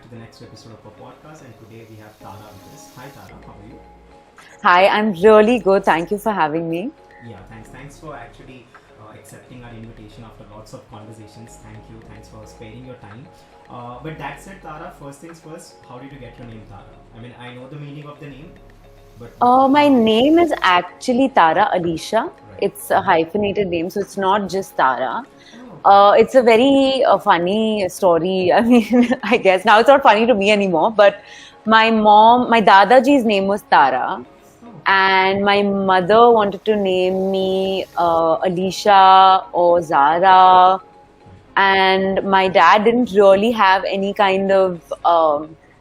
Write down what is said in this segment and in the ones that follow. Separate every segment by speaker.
Speaker 1: to the next episode of our podcast. And today we have Tara with us. Hi, Tara. How are you?
Speaker 2: Hi, I'm really good. Thank you for having me.
Speaker 1: Yeah, thanks. Thanks for actually accepting our invitation after lots of conversations. Thank you. Thanks for sparing your time. But that said, Tara, first things first, how did you get your name, Tara? I mean, I know the meaning of the name, but
Speaker 2: My
Speaker 1: how did you?
Speaker 2: name is actually Tara Alisha.
Speaker 1: Right.
Speaker 2: It's a hyphenated name, so it's not just Tara.
Speaker 1: Oh, okay.
Speaker 2: It's a very funny story. I mean, I guess now it's not funny to me anymore, but my Dadaji's name was Tara,
Speaker 1: Oh, okay.
Speaker 2: and my mother wanted to name me Alicia or Zara, and my dad didn't really have any kind of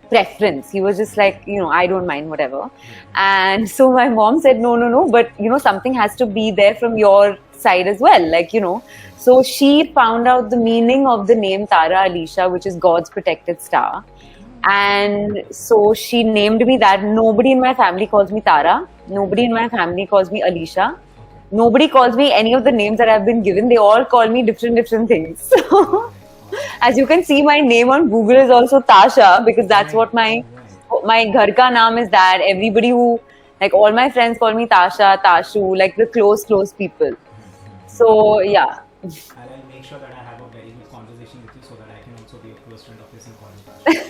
Speaker 2: preference. He was just like, I don't mind, whatever. And so my mom said, no, no, no, but something has to be there from your side as well, so she found out the meaning of the name Tara Alisha, which is God's protected star. And so she named me that. Nobody in my family calls me Tara, nobody in my family calls me Alisha,
Speaker 1: Okay.
Speaker 2: nobody calls me any of the names that I've been given. They all call me different things.
Speaker 1: All
Speaker 2: So,
Speaker 1: right. All right.
Speaker 2: as you can see, my name on Google is also Tasha, because that's
Speaker 1: Right.
Speaker 2: what my
Speaker 1: Right.
Speaker 2: my ghar ka naam is. That everybody who, like, all my friends call me Tasha, Tashu, like the close people. So yeah.
Speaker 1: I'll make sure that I have a very good conversation with you so that I can also be a close friend of yours and call you Tasha.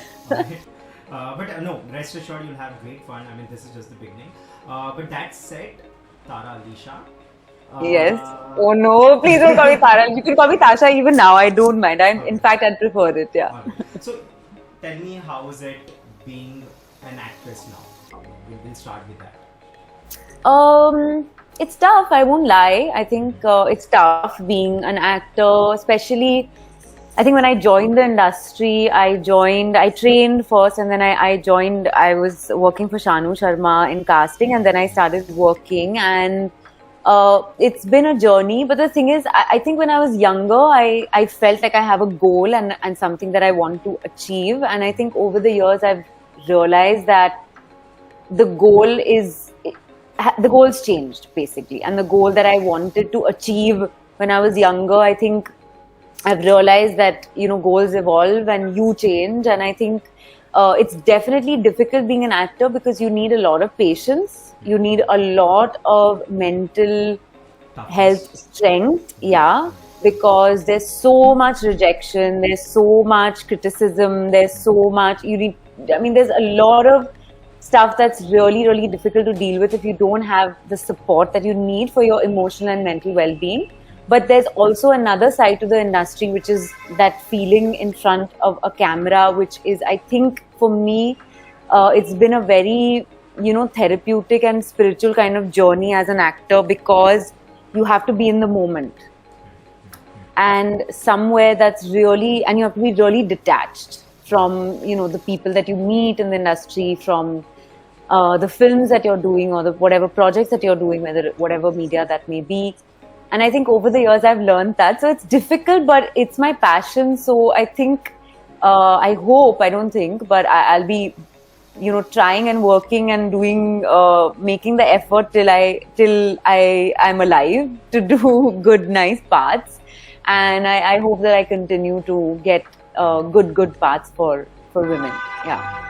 Speaker 1: Alright. But no, rest assured you'll have great fun. I mean, this is just the beginning. But that said, Tara Alisha.
Speaker 2: Yes.
Speaker 1: Uh,
Speaker 2: Oh no, please don't call me Tara. You can call me Tasha even now. I don't mind. In
Speaker 1: okay.
Speaker 2: fact, I'd prefer it. Yeah.
Speaker 1: Alright. So tell me, how is it being an actress now? We'll start with that.
Speaker 2: It's tough. I won't lie. I think it's tough being an actor, especially. I think when I joined the industry, I trained first, and then I joined. I was working for Shanu Sharma in casting, and then I started working, and it's been a journey. But the thing is, I think when I was younger, I felt like I have a goal and something that I want to achieve, and I think over the years I've realized that the goal is the goals changed basically, and the goal that I wanted to achieve when I was younger, I think I've realized that goals evolve and you change, and I think it's definitely difficult being an actor because you need a lot of patience, you need a lot of mental
Speaker 1: Toughness.
Speaker 2: health strength, yeah, because there's so much rejection, there's so much criticism, there's so much you need. I mean, there's a lot of stuff that's really difficult to deal with if you don't have the support that you need for your emotional and mental well-being. But there's also another side to the industry, which is that feeling in front of a camera, which is, I think, for me, it's been a very therapeutic and spiritual kind of journey as an actor, because you have to be in the moment, and somewhere that's really, and you have to be really detached from the people that you meet in the industry, from the films that you're doing, or the whatever projects that you're doing, whether whatever media that may be. And I think over the years I've learned that. So it's difficult, but it's my passion. So I think, I hope, I don't think, but I'll be, trying and working and doing, making the effort till I'm alive to do good, nice parts. And I hope that I continue to get good parts for women. Yeah.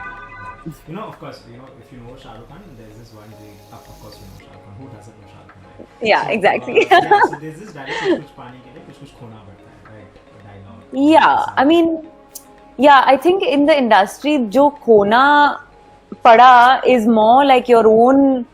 Speaker 1: Of course, if you know Shah Rukh Khan, there's this one way. Of course, you know Shah Rukh Khan. Who doesn't know Shah Rukh Khan, right?
Speaker 2: Yeah,
Speaker 1: So,
Speaker 2: exactly.
Speaker 1: yeah, so there's this dialogue, कुछ पाने के लिए कुछ खोना पड़ता है, right? A dialogue,
Speaker 2: Yeah, I
Speaker 1: something.
Speaker 2: mean, yeah, I think in the industry, jo khona pada is more like your own,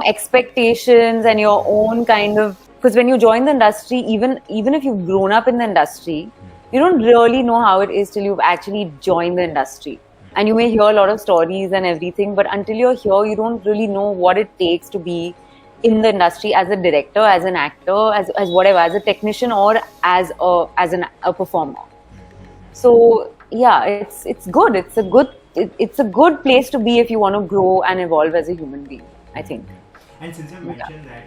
Speaker 2: expectations and your own kind of. Because when you join the industry, even if you've grown up in the industry, you don't really know how it is till you've actually joined the industry. And you may hear a lot of stories and everything, but until you're here, you don't really know what it takes to be in the industry as a director, as an actor, as whatever, as a technician, or as a performer. So yeah, it's good. It's a good place to be if you want to grow and evolve as a human being, I think.
Speaker 1: And since you
Speaker 2: Yeah.
Speaker 1: mentioned that,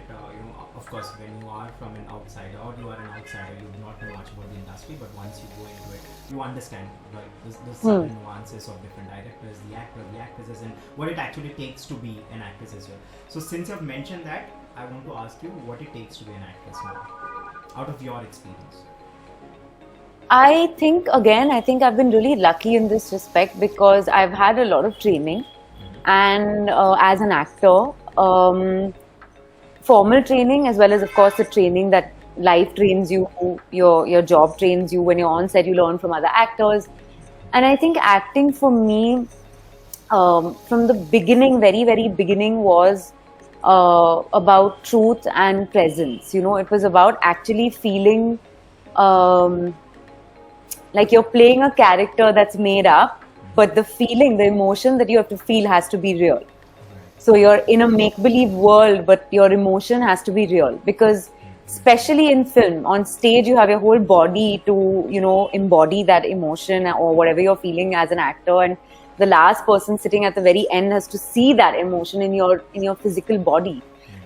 Speaker 1: of course, when you are from an outsider or you are an outsider, you do not know much about the industry, but once you go into it, you understand, right? The
Speaker 2: Hmm.
Speaker 1: subtle nuances of different directors, the actor, the actresses, and what it actually takes to be an actress as well. So since you've mentioned that, I want to ask you what it takes to be an actress now, out of your experience.
Speaker 2: I think I've been really lucky in this respect because I've had a lot of training, and as an actor, formal training as well as, of course, the training that life trains you, your job trains you. When you're on set, you learn from other actors, and I think acting for me, from the beginning, very very beginning, was about truth and presence. It was about actually feeling. Like you're playing a character that's made up, but the feeling, the emotion that you have to feel has to be real. So you're in a make-believe world, but your emotion has to be real. Because especially in film, on stage, you have your whole body to, embody that emotion or whatever you're feeling as an actor. And the last person sitting at the very end has to see that emotion in your physical body.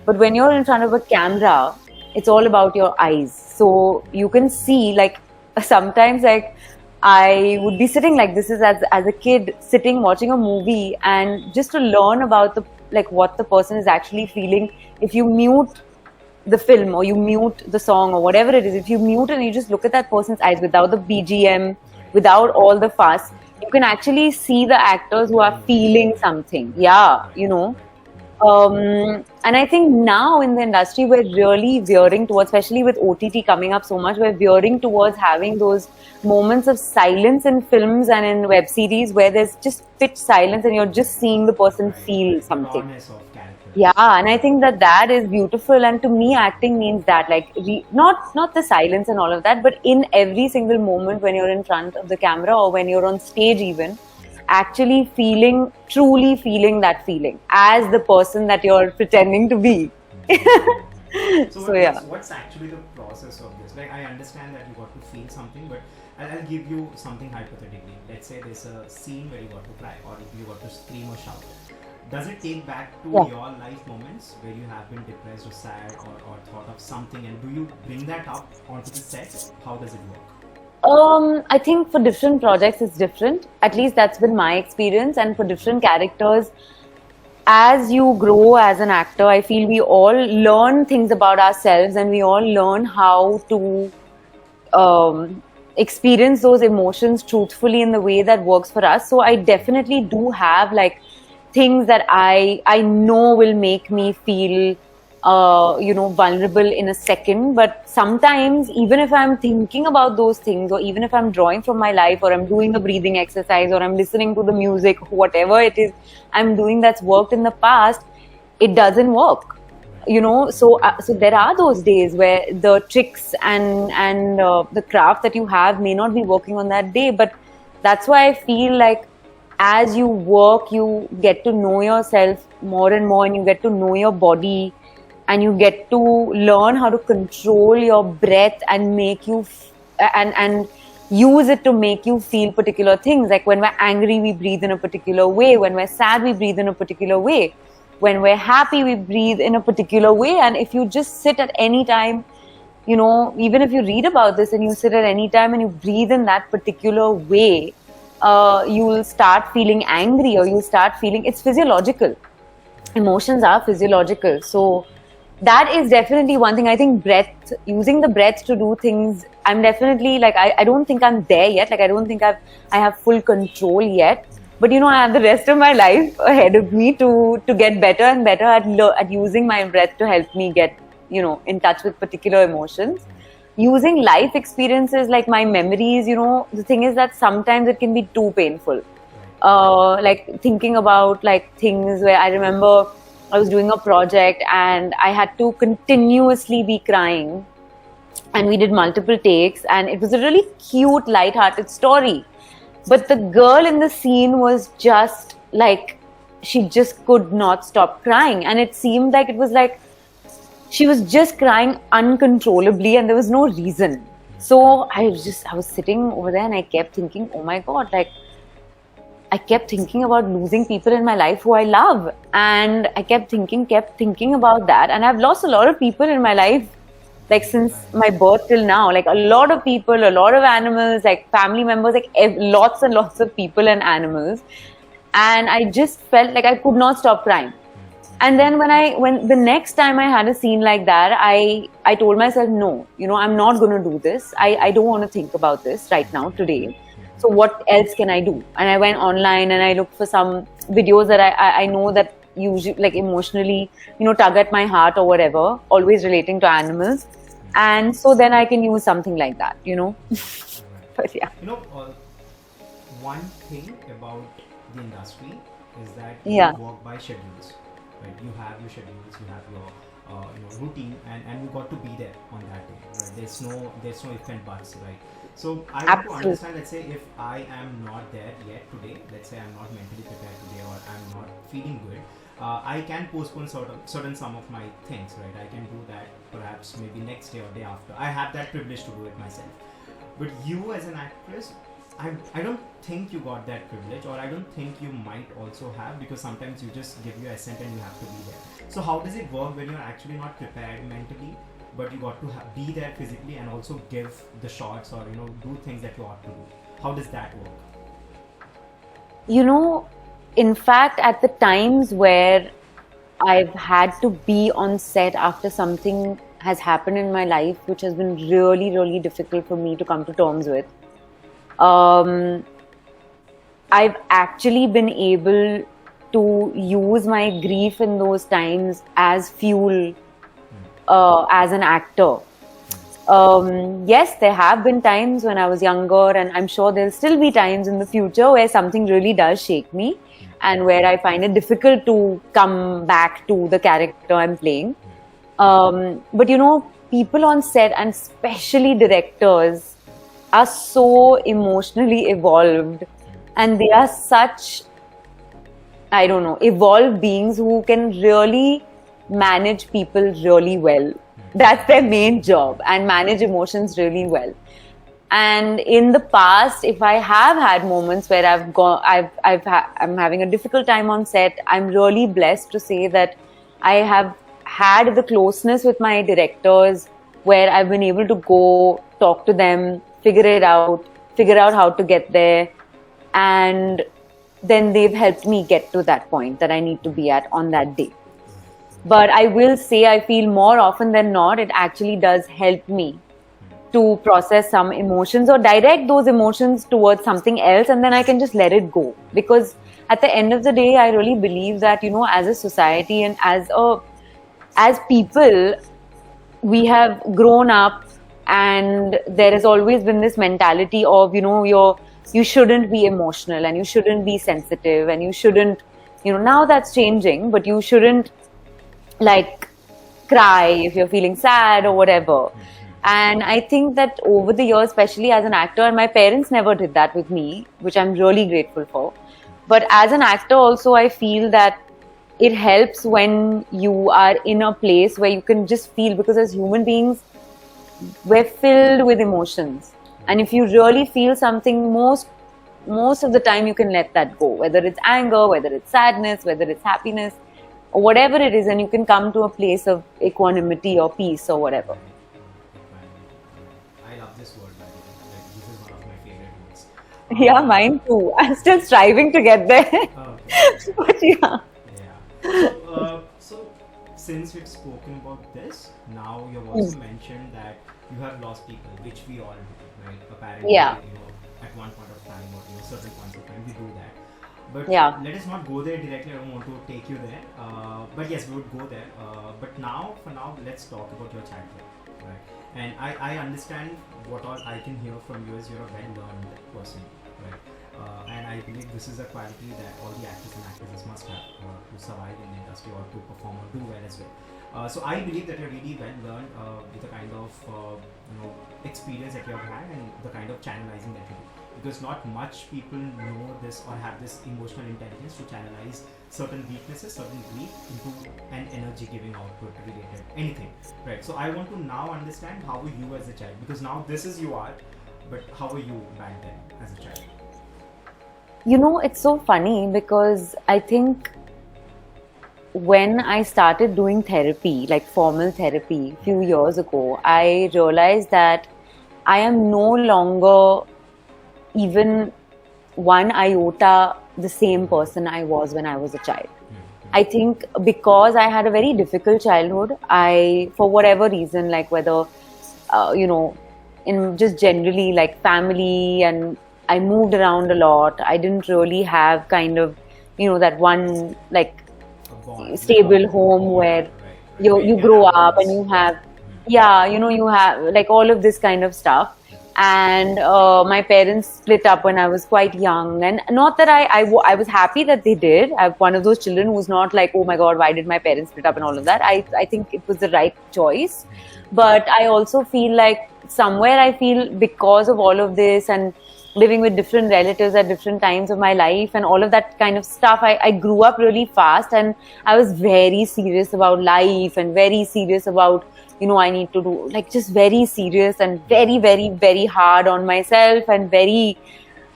Speaker 2: But when you're in front of a camera, it's all about your eyes. So you can see, like, sometimes, like, I would be sitting like this is as a kid sitting watching a movie, and just to learn about what the person is actually feeling. If you mute the film or you mute the song or whatever it is, if you mute and you just look at that person's eyes without the BGM, without all the fuss, you can actually see the actors who are feeling something. Yeah, and I think now in the industry, we're really veering towards, especially with OTT coming up so much, we're veering towards having those moments of silence in films and in web series where there's just pitch silence and you're just seeing the person feel something. Yeah, and I think that is beautiful. And to me, acting means that, like, not the silence and all of that, but in every single moment when you're in front of the camera or when you're on stage even, actually truly feeling that feeling as the person that you're pretending to be.
Speaker 1: What's actually the process of this? Like, I understand that you got to feel something, but I'll give you something hypothetically. Let's say there's a scene where you got to cry or you got to scream or shout. Does it take back to your life moments where you have been depressed or sad or thought of something, and do you bring that up onto the set? How does it work?
Speaker 2: I think for different projects it's different. At least that's been my experience. And for different characters, as you grow as an actor, I feel we all learn things about ourselves and we all learn how to experience those emotions truthfully in the way that works for us. So I definitely do have, like, things that I know will make me feel vulnerable in a second. But sometimes, even if I'm thinking about those things, or even if I'm drawing from my life, or I'm doing a breathing exercise, or I'm listening to the music, whatever it is I'm doing that's worked in the past, it doesn't work. So there are those days where the tricks and the craft that you have may not be working on that day. But that's why I feel like as you work, you get to know yourself more and more, and you get to know your body, and you get to learn how to control your breath and make you and use it to make you feel particular things. Like when we're angry, we breathe in a particular way. When we're sad, we breathe in a particular way. When we're happy, we breathe in a particular way. And if you just sit at any time, even if you read about this and you sit at any time and you breathe in that particular way, you'll start feeling angry, or you'll start feeling, it's physiological. Emotions are physiological. So that is definitely one thing. I think using the breath to do things, I'm definitely, like, I don't think I'm there yet. Like, I don't think I have full control yet. But I have the rest of my life ahead of me to get better and better at using my breath to help me get in touch with particular emotions. Using life experiences like my memories, the thing is that sometimes it can be too painful. Like thinking about like things where I remember I was doing a project and I had to continuously be crying, and we did multiple takes, and it was a really cute, light-hearted story. But the girl in the scene was just like, she just could not stop crying, and it seemed like it was like she was just crying uncontrollably and there was no reason. So I was sitting over there and I kept thinking, oh my God, like I kept thinking about losing people in my life who I love, and I kept thinking about that. And I've lost a lot of people in my life, like since my birth till now, like a lot of people, a lot of animals, like family members, like lots and lots of people and animals. And I just felt like I could not stop crying. And then when the next time I had a scene like that, I told myself, no, I'm not going to do this. I don't want to think about this right now, today. So what else can I do? And I went online and I looked for some videos that I know that usually like emotionally, tug at my heart or whatever, always relating to animals. And so then I can use something like that, But yeah.
Speaker 1: One thing about the industry is that
Speaker 2: Yeah.
Speaker 1: you work by schedules, right? You have your schedules, you have your routine, and you got to be there on that day, right? There's no if and buts, right? So I want to understand, let's say if I am not there yet today, let's say I'm not mentally prepared today or I'm not feeling good, I can postpone certain some of my things, right? I can do that perhaps maybe next day or day after. I have that privilege to do it myself. But you as an actress, I don't think you got that privilege, or I don't think you might also have, because sometimes you just give your assent and you have to be there. So how does it work when you're actually not prepared mentally, but you got to be there physically and also give the shots or do things that you ought to do? How does that work?
Speaker 2: In fact, at the times where I've had to be on set after something has happened in my life, which has been really, really difficult for me to come to terms with, I've actually been able to use my grief in those times as fuel as an actor. Yes, there have been times when I was younger, and I'm sure there'll still be times in the future where something really does shake me and where I find it difficult to come back to the character I'm playing. But people on set, and especially directors, are so emotionally evolved, and they are such, evolved beings who can really manage people really well. That's their main job, and manage emotions really well. And in the past, if I have had moments where I'm having a difficult time on set, I'm really blessed to say that I have had the closeness with my directors where I've been able to go talk to them, figure out how to get there, and then they've helped me get to that point that I need to be at on that day. But I will say, I feel more often than not, it actually does help me to process some emotions or direct those emotions towards something else, and then I can just let it go. Because at the end of the day, I really believe that, as a society and as people, we have grown up, and there has always been this mentality of, you shouldn't be emotional and you shouldn't be sensitive and you shouldn't, now that's changing, but you shouldn't like cry if you're feeling sad or whatever. And I think that over the years, especially as an actor, and my parents never did that with me, which I'm really grateful for. But as an actor also, I feel that it helps when you are in a place where you can just feel, because as human beings, we're filled with emotions. And if you really feel something, most of the time you can let that go, whether it's anger, whether it's sadness, whether it's happiness, or whatever it is, and you can come to a place of equanimity or peace or whatever.
Speaker 1: I love this word, by the way. Like, this is one of my favorite words.
Speaker 2: Yeah, mine too. I'm still striving to get there.
Speaker 1: Okay.
Speaker 2: But yeah.
Speaker 1: So since we've spoken about this, now you've also mentioned that you have lost people, which we all do, right? Apparently,
Speaker 2: Yeah.
Speaker 1: at one point of time or certain points of time we do that. But
Speaker 2: Yeah.
Speaker 1: let us not go there directly. I don't want to take you there. But yes, we would go there. But now, for now, let's talk about your childhood, right? And I understand what all I can hear from you is you're a well-learned person, right? And I believe this is a quality that all the actors and actresses must have to survive in the industry or to perform or do well as well. So I believe that you're really well-learned with the kind of experience that you have had and the kind of channelizing that you do. Because not much people know this or have this emotional intelligence to channelize certain weaknesses, certain grief into an energy giving output related anything, right? So I want to now understand how were you as a child, because now this is you are, but how were you back then as a child?
Speaker 2: It's so funny because I think when I started doing therapy, like formal therapy, a few years ago, I realized that I am no longer even one iota the same person I was when I was a child. I think because I had a very difficult childhood, for whatever reason, like whether, you know, in just generally like family, and I moved around a lot. I didn't really have kind of, that one like
Speaker 1: A bond, like
Speaker 2: stable home where
Speaker 1: right, where you
Speaker 2: you
Speaker 1: can
Speaker 2: grow
Speaker 1: have
Speaker 2: up and
Speaker 1: bonds.
Speaker 2: you have, yeah, you have like all of this kind of stuff. And my parents split up when I was quite young, and not that I was happy that they did. I'm one of those children who's not like, oh my god, why did my parents split up and all of that. I think it was the right choice, but I also feel like somewhere I feel because of all of this and living with different relatives at different times of my life and all of that kind of stuff, I grew up really fast, and I was very serious about life and very serious about, I need to do like just very serious and very, very, very hard on myself and very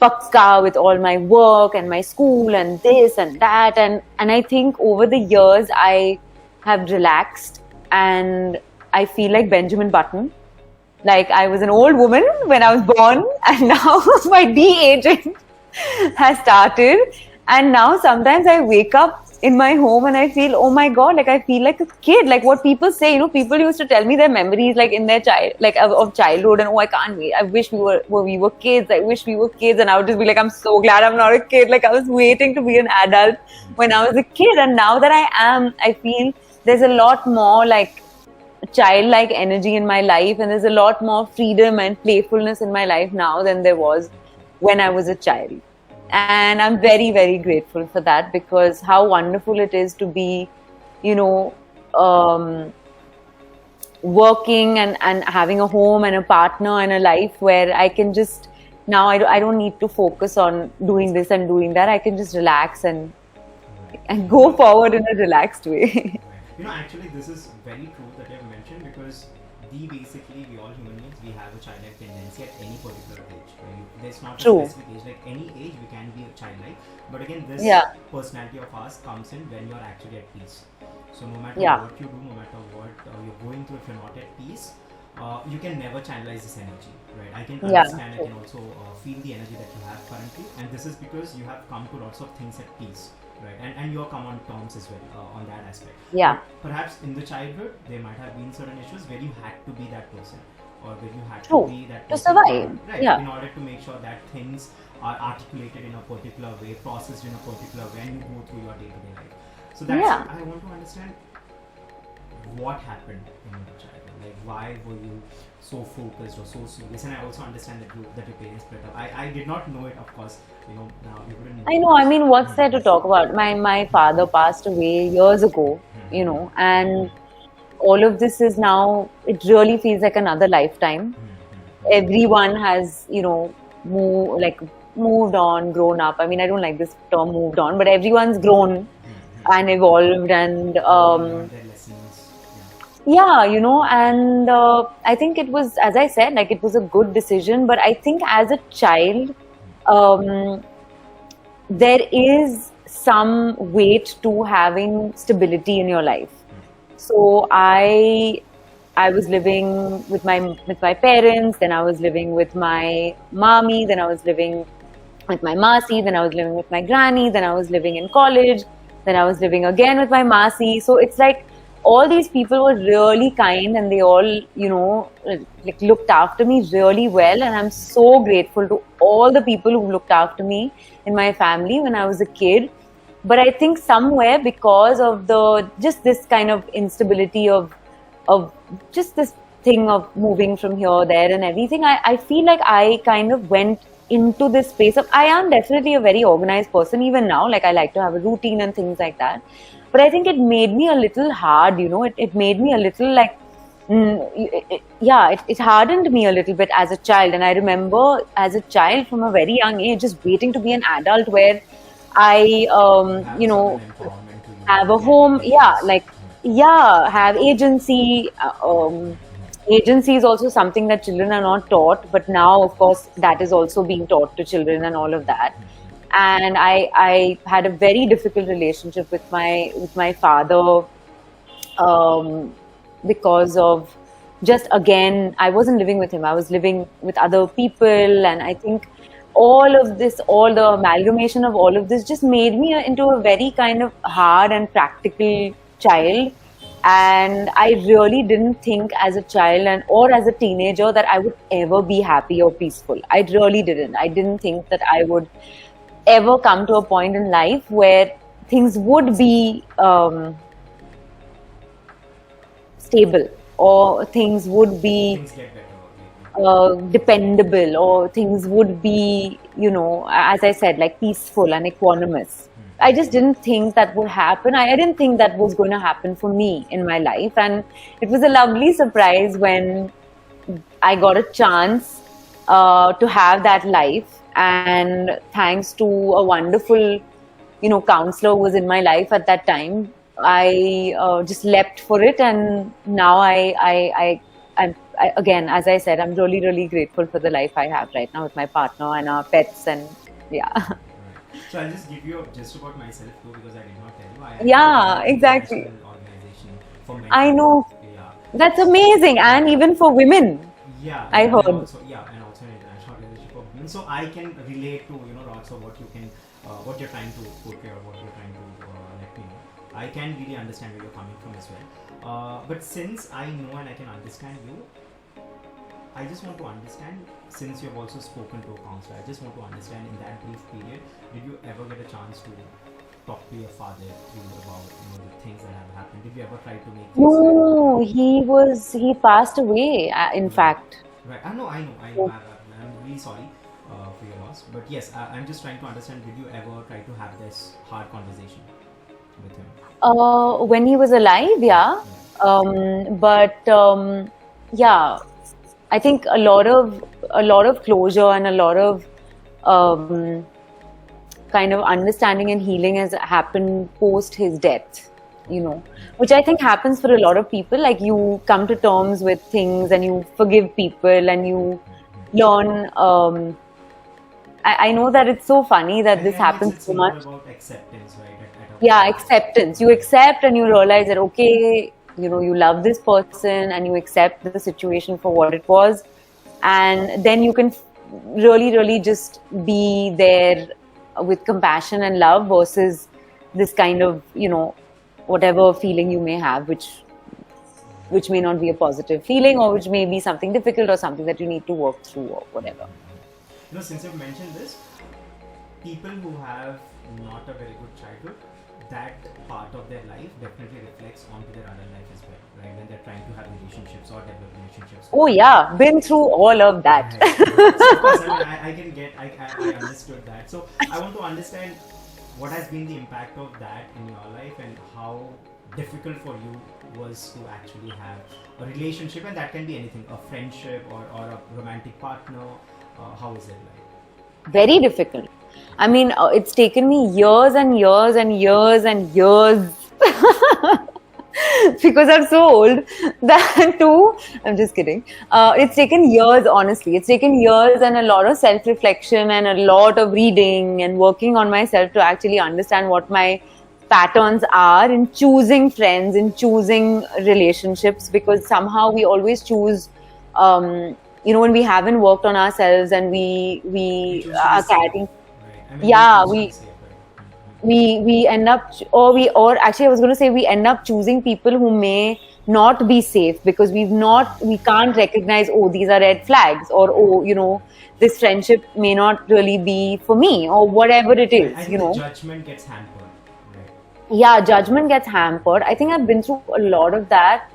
Speaker 2: pakka with all my work and my school and this and that. And I think over the years I have relaxed, and I feel like Benjamin Button. Like I was an old woman when I was born, and now my de-aging has started. And now sometimes I wake up in my home and I feel, oh my god, like I feel like a kid. Like what people say, people used to tell me their memories, like in their child, like of childhood, and oh, I can't wait. I wish we were kids. I wish we were kids, and I would just be like, I'm so glad I'm not a kid. Like I was waiting to be an adult when I was a kid, and now that I am, I feel there's a lot more like childlike energy in my life, and there's a lot more freedom and playfulness in my life now than there was when I was a child. And I'm very, very grateful for that, because how wonderful it is to be, you know, working and having a home and a partner and a life where I can just, now I don't need to focus on doing this and doing that. I can just relax and go forward in a relaxed way.
Speaker 1: Actually, this is very true that you have mentioned, because we all human beings, we have a childlike tendency at any particular age. Right? There's not a
Speaker 2: True.
Speaker 1: specific age. Like any age, we can be a childlike. But again, this
Speaker 2: Yeah.
Speaker 1: personality of ours comes in when you're actually at peace. So no matter
Speaker 2: Yeah.
Speaker 1: what you do, no matter what you're going through, if you're not at peace, you can never channelize this energy, right? I can
Speaker 2: Yeah.
Speaker 1: understand, I can also feel the energy that you have currently, and this is because you have come to lots of things at peace, right? And you have come on terms as well on that aspect.
Speaker 2: Yeah.
Speaker 1: But perhaps in the childhood, there might have been certain issues where you had to be that person, or where you had
Speaker 2: True.
Speaker 1: to be that
Speaker 2: To
Speaker 1: person,
Speaker 2: survive.
Speaker 1: right?
Speaker 2: Yeah.
Speaker 1: In order to make sure that things are articulated in a particular way, processed in a particular way, and you go through your day-to-day life. So that's
Speaker 2: Yeah.
Speaker 1: I want to understand what happened in your childhood. Like, why were you so focused or so serious? And I also understand that your parents split up. I did not know it, of course. Now you wouldn't know.
Speaker 2: I know. I mean, what's there to talk about? My father passed away years ago, and all of this is now, it really feels like another lifetime. Everyone has, moved on, grown up. I mean, I don't like this term moved on, but everyone's grown and evolved, and
Speaker 1: Their lessons.
Speaker 2: yeah, and I think it was, as I said, like it was a good decision. But I think as a child, um, there is some weight to having stability in your life. So I was living with my parents, then I was living with my mommy, then I was living with my masi, then I was living with my granny, then I was living in college, then I was living again with my masi. So it's like all these people were really kind, and they all, like looked after me really well. And I'm so grateful to all the people who looked after me in my family when I was a kid. But I think somewhere, because of just this kind of instability of just this thing of moving from here, there, and everything, I feel like I kind of went into this space of, I am definitely a very organized person even now. Like I like to have a routine and things like that. But I think it made me a little hard, it made me a little like, it hardened me a little bit as a child. And I remember as a child from a very young age just waiting to be an adult where I, have a home, have agency. Agency is also something that children are not taught, but now, of course, that is also being taught to children and all of that. And I had a very difficult relationship with my father, because of just, again, I wasn't living with him. I was living with other people, and I think all of this, all the amalgamation of all of this just made me into a very kind of hard and practical child. And I really didn't think as a child and or as a teenager that I would ever be happy or peaceful. I really didn't. I didn't think that I would ever come to a point in life where things would be stable, or things would be
Speaker 1: Things get better.
Speaker 2: dependable, or things would be, as I said, like peaceful and equanimous. I just didn't think that would happen. I didn't think that was going to happen for me in my life. And it was a lovely surprise when I got a chance to have that life. And thanks to a wonderful, counselor who was in my life at that time, I just leapt for it. And now I'm again, as I said, I'm really, really grateful for the life I have right now with my partner and our pets. And yeah.
Speaker 1: Right. So I'll just give you just about myself too, because I did not tell you. I actually
Speaker 2: Yeah,
Speaker 1: have an
Speaker 2: exactly.
Speaker 1: international organization for mental
Speaker 2: I know.
Speaker 1: health. Yeah.
Speaker 2: That's amazing. And even for women,
Speaker 1: Yeah,
Speaker 2: I
Speaker 1: and
Speaker 2: heard.
Speaker 1: also and also an international organization for women. So I can relate to lots of what you can, what you're trying to portray or what you're trying to let me know. I can really understand where you're coming from as well. But since I know and I can understand you, I just want to understand, since you've also spoken to a counselor, I just want to understand, in that brief period, did you ever get a chance to talk to your father about the things that have happened? Did you ever try to make things
Speaker 2: No, he passed away, in fact.
Speaker 1: right? I know. I'm really sorry for your loss. But yes, I'm just trying to understand, did you ever try to have this hard conversation with him?
Speaker 2: When he was alive, yeah. But yeah, I think a lot of closure and a lot of kind of understanding and healing has happened post his death, which I think happens for a lot of people. Like, you come to terms with things and you forgive people and you learn. I know that it's so funny that this happens
Speaker 1: It's
Speaker 2: so
Speaker 1: more
Speaker 2: much.
Speaker 1: about acceptance, right?
Speaker 2: Yeah, acceptance. You accept and you realize that, okay, you love this person and you accept the situation for what it was. And then you can really, really just be there with compassion and love versus this kind of, whatever feeling you may have, which may not be a positive feeling, or which may be something difficult or something that you need to work through or whatever.
Speaker 1: Since you've mentioned this, people who have not a very good childhood, that part of their life definitely reflects onto their adult life as well, right? When they're trying to have relationships or develop relationships.
Speaker 2: Oh yeah, been through all of that.
Speaker 1: Right. So of course, I understood that. So I want to understand what has been the impact of that in your life, and how difficult for you was to actually have a relationship, and that can be anything, a friendship or a romantic partner. How is it like?
Speaker 2: Very difficult. I mean, it's taken me years and years and years and years because I'm so old that too. I'm just kidding. It's taken years, honestly. It's taken years and a lot of self-reflection and a lot of reading and working on myself to actually understand what my patterns are in choosing friends, in choosing relationships, because somehow we always choose when we haven't worked on ourselves and we
Speaker 1: choose to be
Speaker 2: are
Speaker 1: safe,
Speaker 2: carrying,
Speaker 1: right? I mean,
Speaker 2: yeah,
Speaker 1: we choose to
Speaker 2: we
Speaker 1: be safe, right?
Speaker 2: we end up or actually I was going to say we end up choosing people who may not be safe, because we can't recognize, oh, these are red flags, or oh, this friendship may not really be for me, or whatever it
Speaker 1: I
Speaker 2: is,
Speaker 1: think the judgment gets hampered, right?
Speaker 2: yeah, judgment gets hampered. I think I've been through a lot of that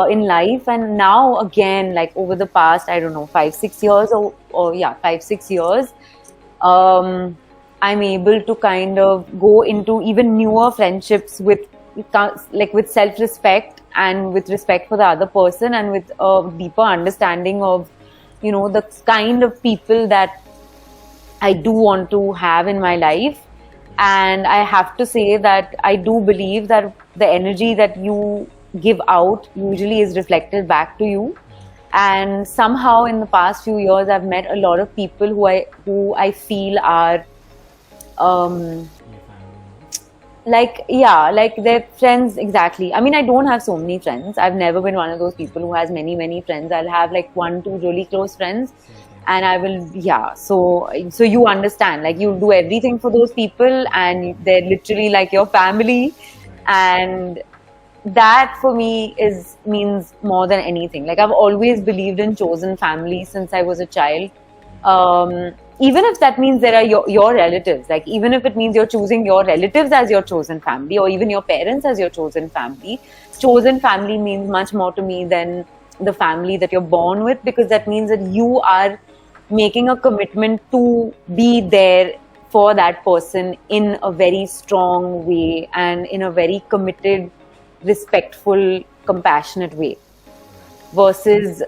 Speaker 2: in life, and now again, like over the past, I don't know, 5-6 years, or yeah, 5-6 years, I'm able to kind of go into even newer friendships with self-respect and with respect for the other person, and with a deeper understanding of the kind of people that I do want to have in my life. And I have to say that I do believe that the energy that you give out usually is reflected back to you. And somehow in the past few years, I've met a lot of people who I feel are
Speaker 1: Your family.
Speaker 2: like they're friends. Exactly. I mean, I don't have so many friends. I've never been one of those people who has many friends. I'll have like 1-2 really close friends, and I will, yeah. So you understand, like you do everything for those people, and they're literally like your family, and that for me is means more than anything. Like I've always believed in chosen family since I was a child. Even if that means there are your relatives, like even if it means you're choosing your relatives as your chosen family, or even your parents as your chosen family means much more to me than the family that you're born with, because that means that you are making a commitment to be there for that person in a very strong way and in a very committed, respectful, compassionate way, versus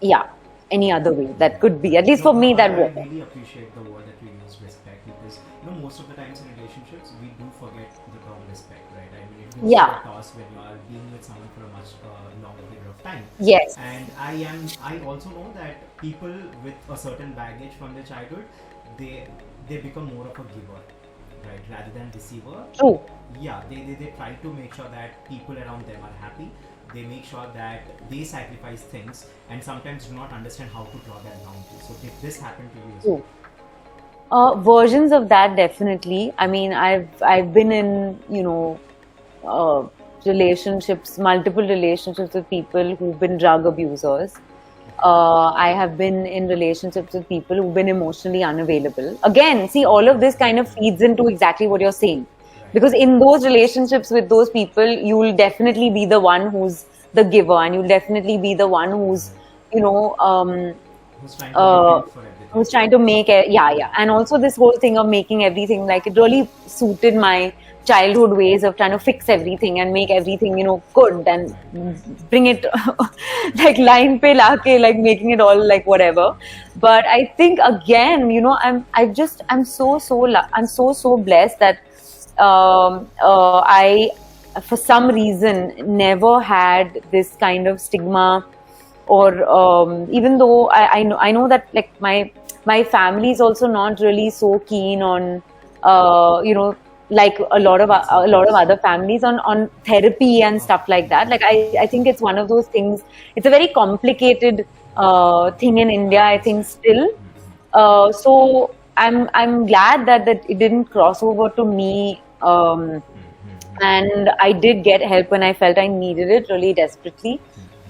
Speaker 2: yeah, any other way that could be. At least
Speaker 1: No,
Speaker 2: for
Speaker 1: no,
Speaker 2: me, that
Speaker 1: I
Speaker 2: was.
Speaker 1: really appreciate the word that you use, respect, because most of the times in relationships we do forget the term respect, right? I mean, it goes to
Speaker 2: Yeah.
Speaker 1: the toss when you are being with someone for a much longer period of time.
Speaker 2: Yes.
Speaker 1: And I also know that people with a certain baggage from their childhood, they become more of a giver, right, rather than receiver.
Speaker 2: True.
Speaker 1: Yeah, they try to make sure that people around them are happy. They make sure that they sacrifice things, and sometimes do not understand how to draw that boundary. So did this happen to you as well?
Speaker 2: True. Versions of that, definitely. I mean, I've been in, uh, relationships, multiple relationships with people who've been drug abusers. I have been in relationships with people who've been emotionally unavailable. Again, see, all of this kind of feeds into exactly what you're saying. Because in those relationships with those people, you'll definitely be the one who's the giver, and you'll definitely be the one who's, you know,
Speaker 1: Who's trying to look
Speaker 2: uh,
Speaker 1: out for everything?
Speaker 2: who's trying to make it, yeah. And also this whole thing of making everything, like it really suited my childhood ways of trying to fix everything and make everything, good, and bring it like line pe laake, like making it all like whatever. But I think again, I'm so blessed that I, for some reason, never had this kind of stigma, or even though I know that, like, my family is also not really so keen on, like a lot of other families, on therapy and stuff like that. Like I think it's one of those things. It's a very complicated thing in India, I think, still. So I'm glad that it didn't cross over to me. And I did get help when I felt I needed it really desperately.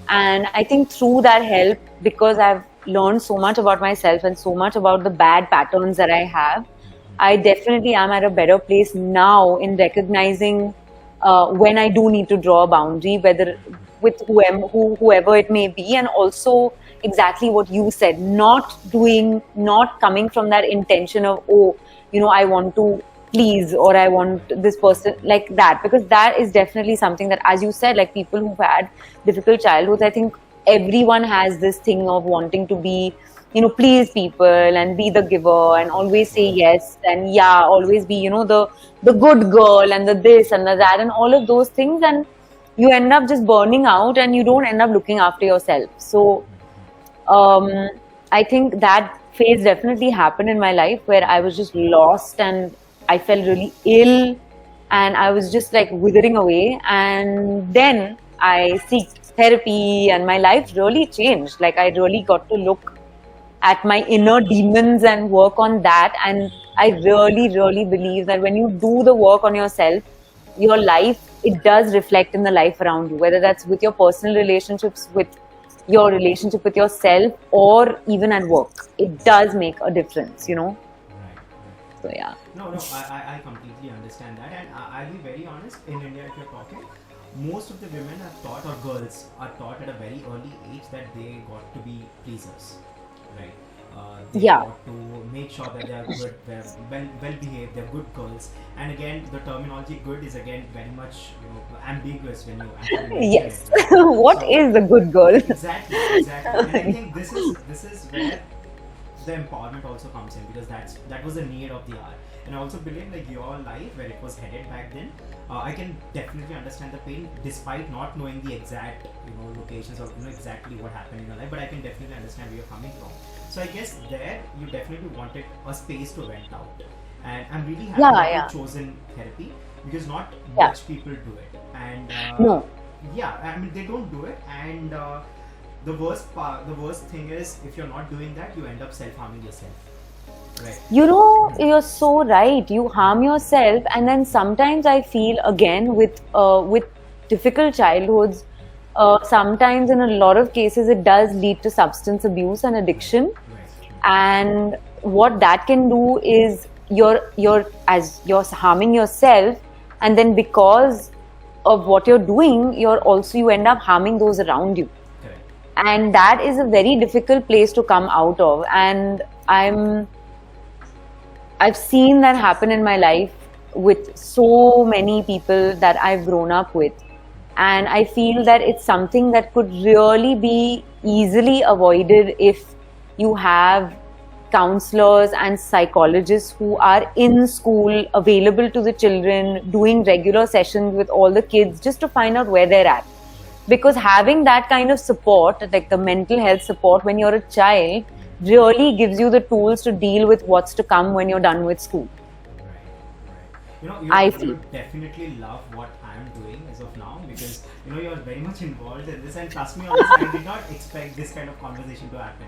Speaker 2: And I think through that help, because I've learned so much about myself and so much about the bad patterns that I have, I definitely am at a better place now in recognizing when I do need to draw a boundary, whether with whoever it may be, and also exactly what you said, not coming from that intention of, oh, I want to please, or I want this person, like that, because that is definitely something that, as you said, like people who've had difficult childhoods, I think everyone has this thing of wanting to be, please people and be the giver and always say yes, and yeah, always be, the good girl and the this and the that and all of those things, and you end up just burning out and you don't end up looking after yourself. So um, I think that phase definitely happened in my life, where I was just lost and I felt really ill, and I was just like withering away. And then I seek therapy, and my life really changed. Like I really got to look at my inner demons and work on that. And I really, really believe that when you do the work on yourself, your life, it does reflect in the life around you, whether that's with your personal relationships, with your relationship with yourself, or even at work. It does make a difference.
Speaker 1: Right, right,
Speaker 2: So,
Speaker 1: right.
Speaker 2: yeah.
Speaker 1: No, I completely understand that, and I'll be very honest. In India, if you're talking, most of the women are taught, or girls are taught at a very early age, that they got to be pleasers, right? They
Speaker 2: Yeah.
Speaker 1: got to make sure that they are good, they're well behaved, they're good girls. And again, the terminology "good" is again very much ambiguous when you actually mention it,
Speaker 2: Yes.
Speaker 1: right?
Speaker 2: What
Speaker 1: So
Speaker 2: is a good girl?
Speaker 1: exactly, and I think this is where the empowerment also comes in, because that was the need of the hour. And I also believe, like, your life, where it was headed back then, I can definitely understand the pain, despite not knowing the exact locations, or exactly what happened in your life, but I can definitely understand where you're coming from. So I guess there you definitely wanted a space to vent out, and I'm really happy
Speaker 2: Yeah,
Speaker 1: that
Speaker 2: yeah.
Speaker 1: you've chosen therapy, because not
Speaker 2: Yeah.
Speaker 1: much people do it. And
Speaker 2: No.
Speaker 1: yeah, I mean, they don't do it. And the worst thing is if you're not doing that, you end up self-harming yourself. Right.
Speaker 2: You know, you're so right. You harm yourself, and then sometimes I feel again with difficult childhoods. Sometimes, in a lot of cases, it does lead to substance abuse and addiction.
Speaker 1: Right.
Speaker 2: And what that can do is you're harming yourself, and then because of what you're doing, you end up harming those around you.
Speaker 1: Correct.
Speaker 2: And that is a very difficult place to come out of. And I've seen that happen in my life with so many people that I've grown up with. And I feel that it's something that could really be easily avoided if you have counselors and psychologists who are in school, available to the children, doing regular sessions with all the kids just to find out where they're at. Because having that kind of support, like the mental health support when you're a child, really gives you the tools to deal with what's to come when you're done with school.
Speaker 1: Right.
Speaker 2: I
Speaker 1: You
Speaker 2: feel.
Speaker 1: definitely love what I'm doing as of now, because you're very much involved in this, and trust me on this, I did not expect this kind of conversation to happen.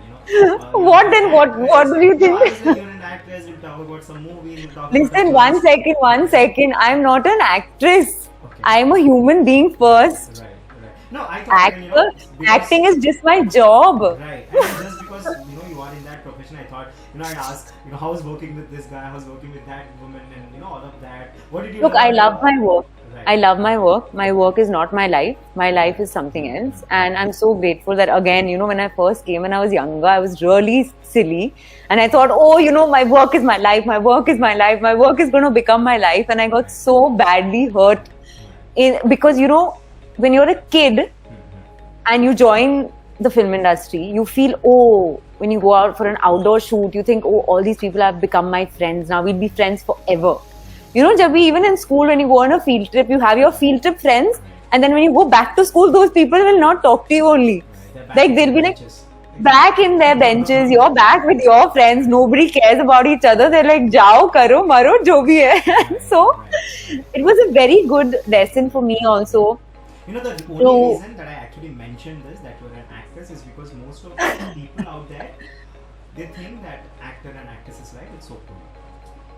Speaker 2: What then? What do you think?
Speaker 1: You're an actress. You'll talk about some movies. You'll talk
Speaker 2: Listen,
Speaker 1: about
Speaker 2: one second. I'm not an actress.
Speaker 1: Okay.
Speaker 2: I'm a human being first.
Speaker 1: Right. No, I thought
Speaker 2: Acting is just my job.
Speaker 1: Right, and just because you are in that profession, I thought I'd ask how's working with this guy, how's working with that woman, and all of that. What did you
Speaker 2: Look,
Speaker 1: learn
Speaker 2: I love
Speaker 1: about-
Speaker 2: my work.
Speaker 1: Right.
Speaker 2: I love my work. My work is not my life. My life is something else. And I'm so grateful that, again, when I first came when I was younger, I was really silly. And I thought, my work is my life. My work is my life. My work is going to become my life. And I got so badly hurt because, when you're a kid and you join the film industry, you feel, when you go out for an outdoor shoot, you think, all these people have become my friends. Now we'll be friends forever. Even in school, when you go on a field trip, you have your field trip friends, and then when you go back to school, those people will not talk to you only.
Speaker 1: Right.
Speaker 2: They'll be like back in their benches, you're back with your friends, nobody cares about each other. They're like, jao, karo, maro, jo bhi hai. So, it was a very good lesson for me also.
Speaker 1: The only reason that I actually mentioned this, that you're an actress, is because most of the people out there, they think that actor and actresses, right, it's so cool.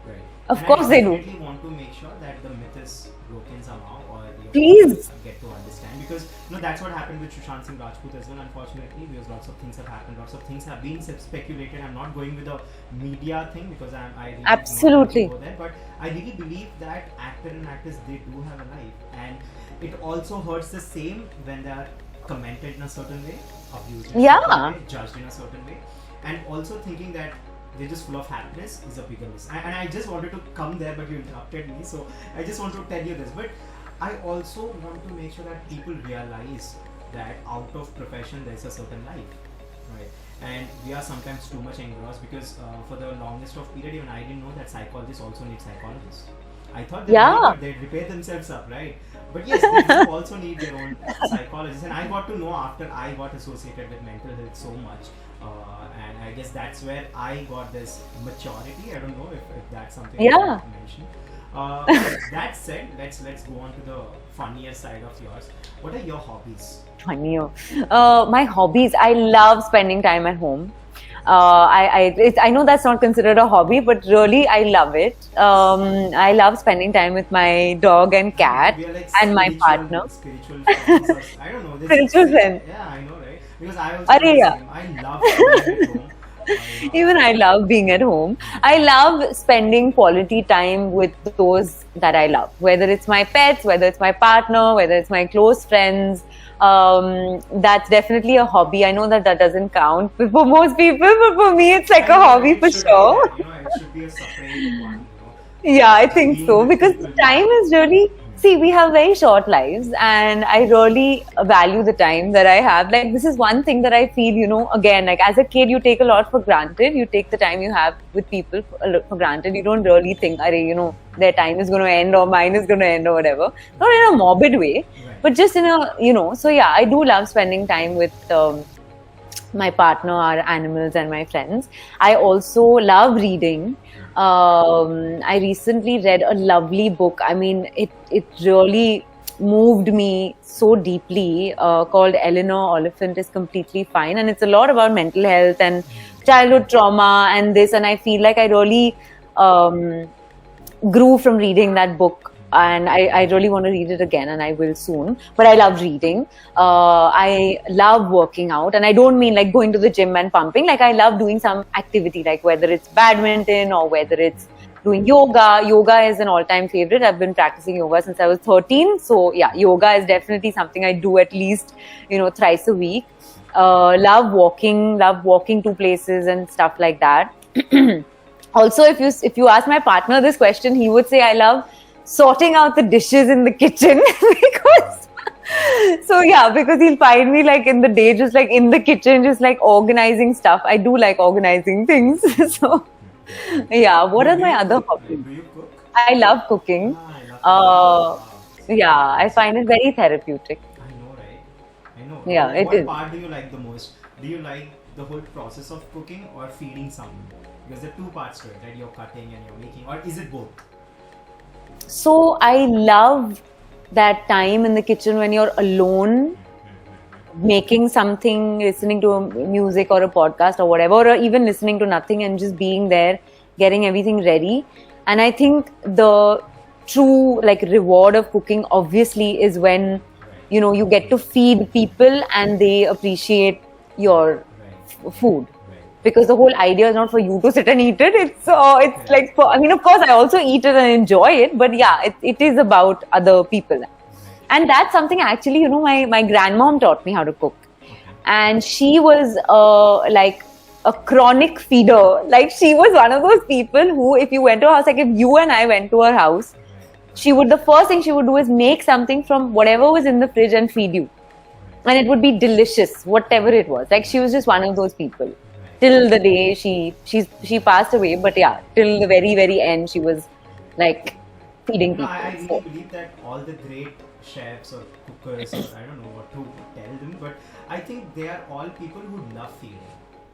Speaker 1: Right.
Speaker 2: Of course they do.
Speaker 1: I really want to make sure that the myth is broken somehow, or
Speaker 2: Please.
Speaker 1: get to understand, because that's what happened with Sushant Singh Rajput as well, unfortunately, because lots of things have happened, lots of things have been speculated. I'm not going with the media thing because I really
Speaker 2: Absolutely.
Speaker 1: don't want to go there, but I really believe that actor and actress, they do have a life, and it also hurts the same when they are commented in a certain way, abused in a certain way, judged in a certain way, and also thinking that they're just full of happiness is a bigger miss. And I just wanted to come there, but you interrupted me, so I just want to tell you this. But I also want to make sure that people realize that out of profession there's a certain life, right? And we are sometimes too much engrossed, because for the longest of period, even I didn't know that psychologists also need psychologists. I thought they'd repair themselves up, right? But yes, they do also need their own psychologists, and I got to know after I got associated with mental health so much, and I guess that's where I got this maturity. I don't know if that's something I want to mention. That said, let's go on to the funnier side of yours. What are your hobbies?
Speaker 2: Funnier. My hobbies, I love spending time at home. I know that's not considered a hobby, but really I love it. I love spending time with my dog and cat and my partner.
Speaker 1: Spiritual friends, I don't know.
Speaker 2: Spiritual friend.
Speaker 1: Yeah, I know, right? Because I also I love being at home.
Speaker 2: Even I love being at home. I love spending quality time with those that I love, whether it's my pets, whether it's my partner, whether it's my close friends. That's definitely a hobby. I know that doesn't count for most people, but for me it's like a hobby for sure.
Speaker 1: It should be a separate one.
Speaker 2: Yeah, I think so, because time is really, we have very short lives, and I really value the time that I have. Like, this is one thing that I feel, again, like as a kid, you take a lot for granted. You take the time you have with people for granted. You don't really think, their time is going to end or mine is going to end or whatever. Not in a morbid way, but just in a, so yeah, I do love spending time with my partner, our animals, and my friends. I also love reading. I recently read a lovely book. I mean, it really moved me so deeply, called Eleanor Oliphant, is completely fine, and it's a lot about mental health and childhood trauma and this, and I feel like I really grew from reading that book, and I really want to read it again, and I will soon. But I love reading. I love working out, and I don't mean like going to the gym and pumping. Like I love doing some activity, like whether it's badminton or whether it's doing yoga. Yoga is an all-time favorite. I've been practicing yoga since I was 13. So yeah, yoga is definitely something I do at least, thrice a week. Love walking to places and stuff like that. Also, if you ask my partner this question, he would say I love sorting out the dishes in the kitchen because because he'll find me like in the day just like in the kitchen just like organizing stuff. I do like organizing things. So yeah, what are my other hobbies?
Speaker 1: Do you cook?
Speaker 2: I love cooking.
Speaker 1: I love cooking.
Speaker 2: Yeah, I find it very therapeutic.
Speaker 1: I know, right? I know.
Speaker 2: Yeah, it
Speaker 1: What
Speaker 2: is.
Speaker 1: part do you like the most? Do you like the whole process of cooking or feeding someone? Because there are two parts to it, right? You're cutting and you're making, or is it both?
Speaker 2: So I love that time in the kitchen when you're alone making something, listening to music or a podcast or whatever, or even listening to nothing and just being there, getting everything ready. And I think the true like reward of cooking obviously is when you get to feed people and they appreciate your food. Because the whole idea is not for you to sit and eat it. It's like for, I mean, of course, I also eat it and enjoy it, but yeah, it is about other people. And that's something actually, my grandmom taught me how to cook. And she was like a chronic feeder. Like she was one of those people who, if you went to her house, like if you and I went to her house, the first thing she would do is make something from whatever was in the fridge and feed you. And it would be delicious, whatever it was. Like she was just one of those people. Till the day she passed away, but yeah, till the very, very end, she was like feeding people.
Speaker 1: I really believe that all the great chefs or cookers, or I don't know what to tell them, but I think they are all people who love feeding.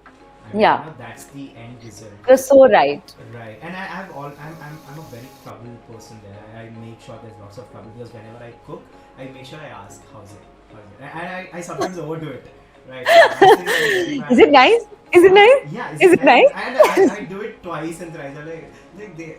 Speaker 1: I mean,
Speaker 2: Yeah.
Speaker 1: That's the end result.
Speaker 2: You're so right.
Speaker 1: Right, and I'm a very trouble person there. I make sure there's lots of trouble because whenever I cook, I make sure I ask how's it, and I sometimes overdo it. Right.
Speaker 2: Is it nice? Is it nice?
Speaker 1: Yeah.
Speaker 2: Is it nice?
Speaker 1: And I do it twice and thrice.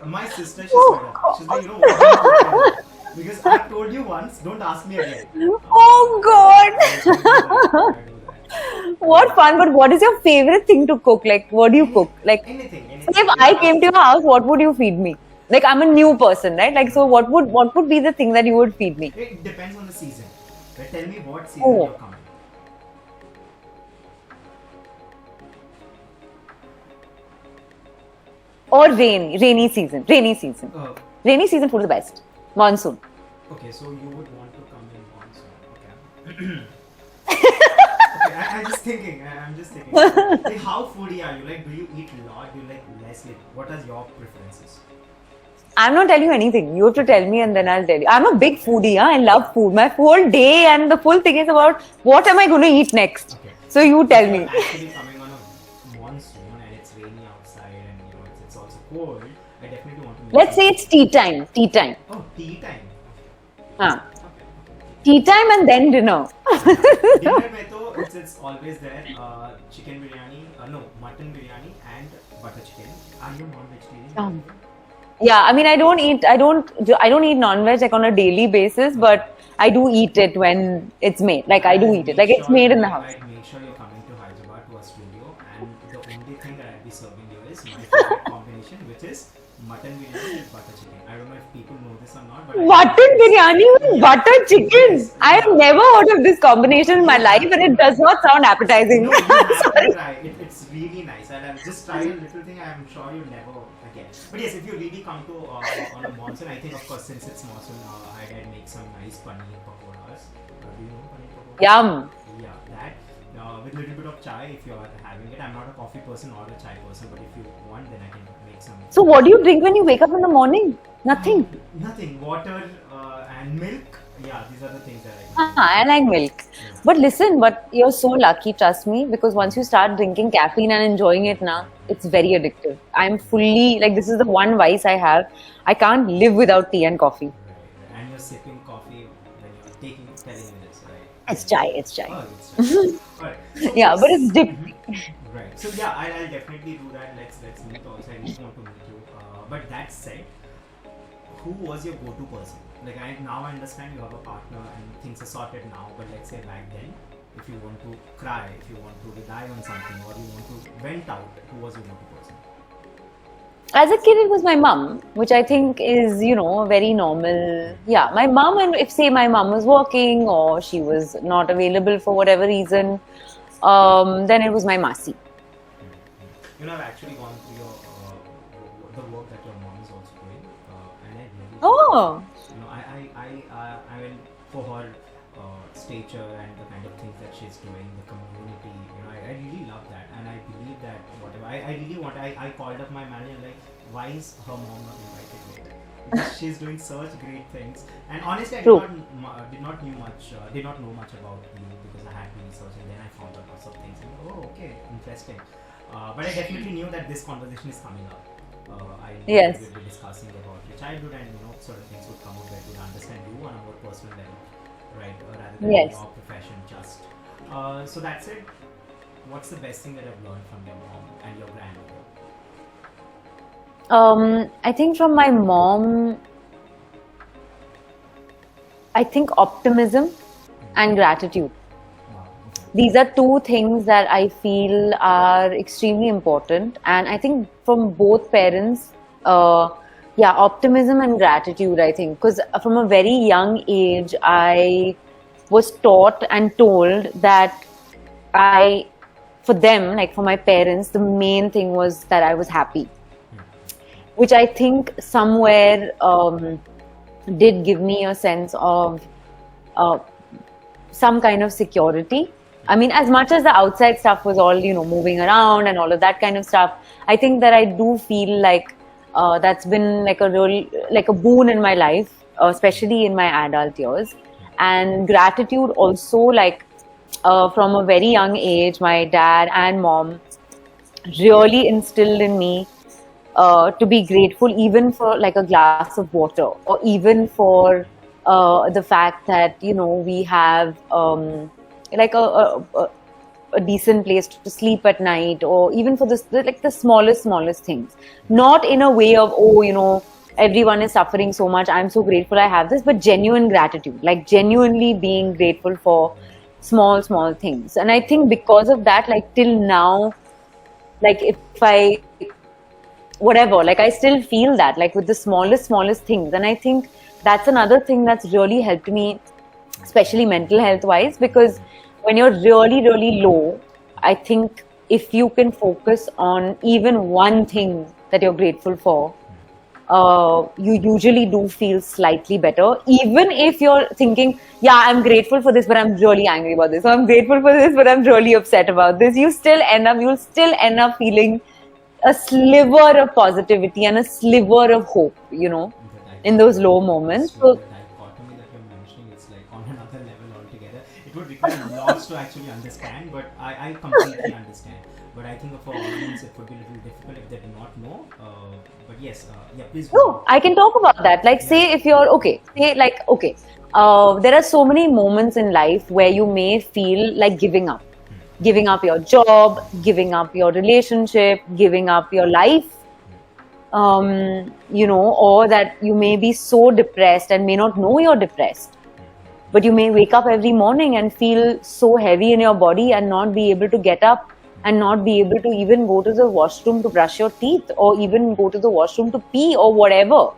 Speaker 1: My sister, she's like, what are you cooking? Because I've told you once, don't ask me again.
Speaker 2: Oh God!
Speaker 1: I do that.
Speaker 2: What fun! But what is your favorite thing to cook? Like, what do you cook? Like,
Speaker 1: Anything.
Speaker 2: if I came to your house, what would you feed me? Like, I'm a new person, right? Like, so what would be the thing that you would feed me?
Speaker 1: It depends on the season. Right? Tell me what season
Speaker 2: Oh.
Speaker 1: you're coming.
Speaker 2: Or rainy season. Rainy season.
Speaker 1: Oh,
Speaker 2: Rainy season food is the best. Monsoon.
Speaker 1: okay, so you would want to come in monsoon. Okay. I'm just thinking. Like, how foodie are you? Like, do you eat a lot? Do you like less? Like, what are your preferences?
Speaker 2: I'm not telling you anything. You have to tell me and then I'll tell you. I'm a big foodie. I love food. My whole day and the full thing is about what am I going to eat next.
Speaker 1: Okay.
Speaker 2: So you tell me.
Speaker 1: You're actually coming on a monsoon and it's rainy outside and it's also cold. I definitely want to.
Speaker 2: Let's say it's tea time. Tea time.
Speaker 1: Oh, tea time.
Speaker 2: Huh.
Speaker 1: Okay.
Speaker 2: Tea time and then dinner.
Speaker 1: Dinner mein to it's always there. Chicken biryani, mutton biryani and butter chicken. Are you non-vegetarian?
Speaker 2: Yeah, I mean, I don't eat non-veg like on a daily basis, but I do eat it when it's made. Like I do eat it. Like it's made in the house.
Speaker 1: I'd make sure you're coming to Hyderabad to a studio, and the only thing that I'd be serving you is my favorite combination, which is mutton biryani with butter chicken. I don't know if people know this or not, but
Speaker 2: Mutton biryani with butter chicken. I have never heard of this combination in my life, and it does not sound appetizing.
Speaker 1: No, you have to try. It's really nice, and I'll just try a little thing. I'm sure you'll never again. But yes, if you really come to on a monsoon, I think of course since it's monsoon, I'd make some nice paneer pakoras. Do you know paneer pakoras?
Speaker 2: Yum.
Speaker 1: Yeah, that with a little bit of chai if you are having it. I'm not a coffee person or a chai person, but if you want, then I can make some.
Speaker 2: So what do you drink when you wake up in the morning? Nothing.
Speaker 1: Nothing. Water and milk. Yeah, these are the things that I do.
Speaker 2: I like milk. But listen, you're so lucky, trust me, because once you start drinking caffeine and enjoying it now, it's very addictive. I'm fully, like, this is the one vice I have. I can't live without tea and coffee.
Speaker 1: Right. And you're sipping coffee when telling me this, right?
Speaker 2: It's chai, it's chai.
Speaker 1: Oh, it's right. Alright. So
Speaker 2: Yeah, but it's different.
Speaker 1: right. So yeah, I'll definitely do that. Let's meet also. I really want to meet you. But that said, who was your go-to person? Like now I understand you have a partner and things are sorted now. But let's say back then, if you want to cry, if you want to rely on something, or you want to vent out, who was your go-to person?
Speaker 2: As a kid, it was my mum, which I think is, very normal. Yeah, my mum, and if say my mum was working or she was not available for whatever reason, then it was my masi.
Speaker 1: You know, I've actually gone through your the work that your mom is also doing, and I really
Speaker 2: Oh,
Speaker 1: you know, I mean, for her stature and the kind of things that she's doing, the community, you know, I really love that, and I believe that whatever I really want, I called up my manager like, why is her mom not invited here? Because she's doing such great things, and honestly, I
Speaker 2: True.
Speaker 1: did not know much about you because I had to research, and then I found out lots of things. And oh, okay, interesting. But I definitely knew that this conversation is coming up. I knew
Speaker 2: Yes.
Speaker 1: that we'll be discussing about your childhood, and certain things would come up where we'll understand you on a more personal level, right? Rather than
Speaker 2: Yes.
Speaker 1: your profession just. So that's it. What's the best thing that I've learned from your mom and your grandmother?
Speaker 2: I think from my mom, I think optimism and gratitude.
Speaker 1: Wow. Okay.
Speaker 2: These are two things that I feel are extremely important, and I think from both parents, optimism and gratitude. I think because from a very young age, I was taught and told that for them, like for my parents, the main thing was that I was happy, which I think somewhere did give me a sense of some kind of security. I mean, as much as the outside stuff was all, moving around and all of that kind of stuff, I think that I do feel like that's been like a boon in my life, especially in my adult years. And gratitude also, like from a very young age, my dad and mom really instilled in me to be grateful even for like a glass of water, or even for the fact that we have like a decent place to sleep at night, or even for the smallest things. Not in a way of everyone is suffering so much, I'm so grateful I have this, but genuine gratitude, like genuinely being grateful for small things. And I think because of that, like till now, like if I whatever, like I still feel that like with the smallest things. And I think that's another thing that's really helped me, especially mental health wise, because when you're really low, I think if you can focus on even one thing that you're grateful for, you usually do feel slightly better, even if you're thinking, yeah, I'm grateful for this but I'm really angry about this, or I'm grateful for this but I'm really upset about this. You'll still end up feeling a sliver of positivity and a sliver of hope, in those low moments.
Speaker 1: So the dichotomy that you're mentioning, it's like on another level altogether. It would require lots to actually understand, but I completely understand. But I think for audience it would be a little difficult if they do not know. But yes, yeah, please go.
Speaker 2: No, I can talk about that. Like, say if you're okay, there are so many moments in life where you may feel like giving up. Giving up your job, giving up your relationship, giving up your life, or that you may be so depressed and may not know you're depressed. But you may wake up every morning and feel so heavy in your body and not be able to get up and not be able to even go to the washroom to brush your teeth, or even go to the washroom to pee or whatever.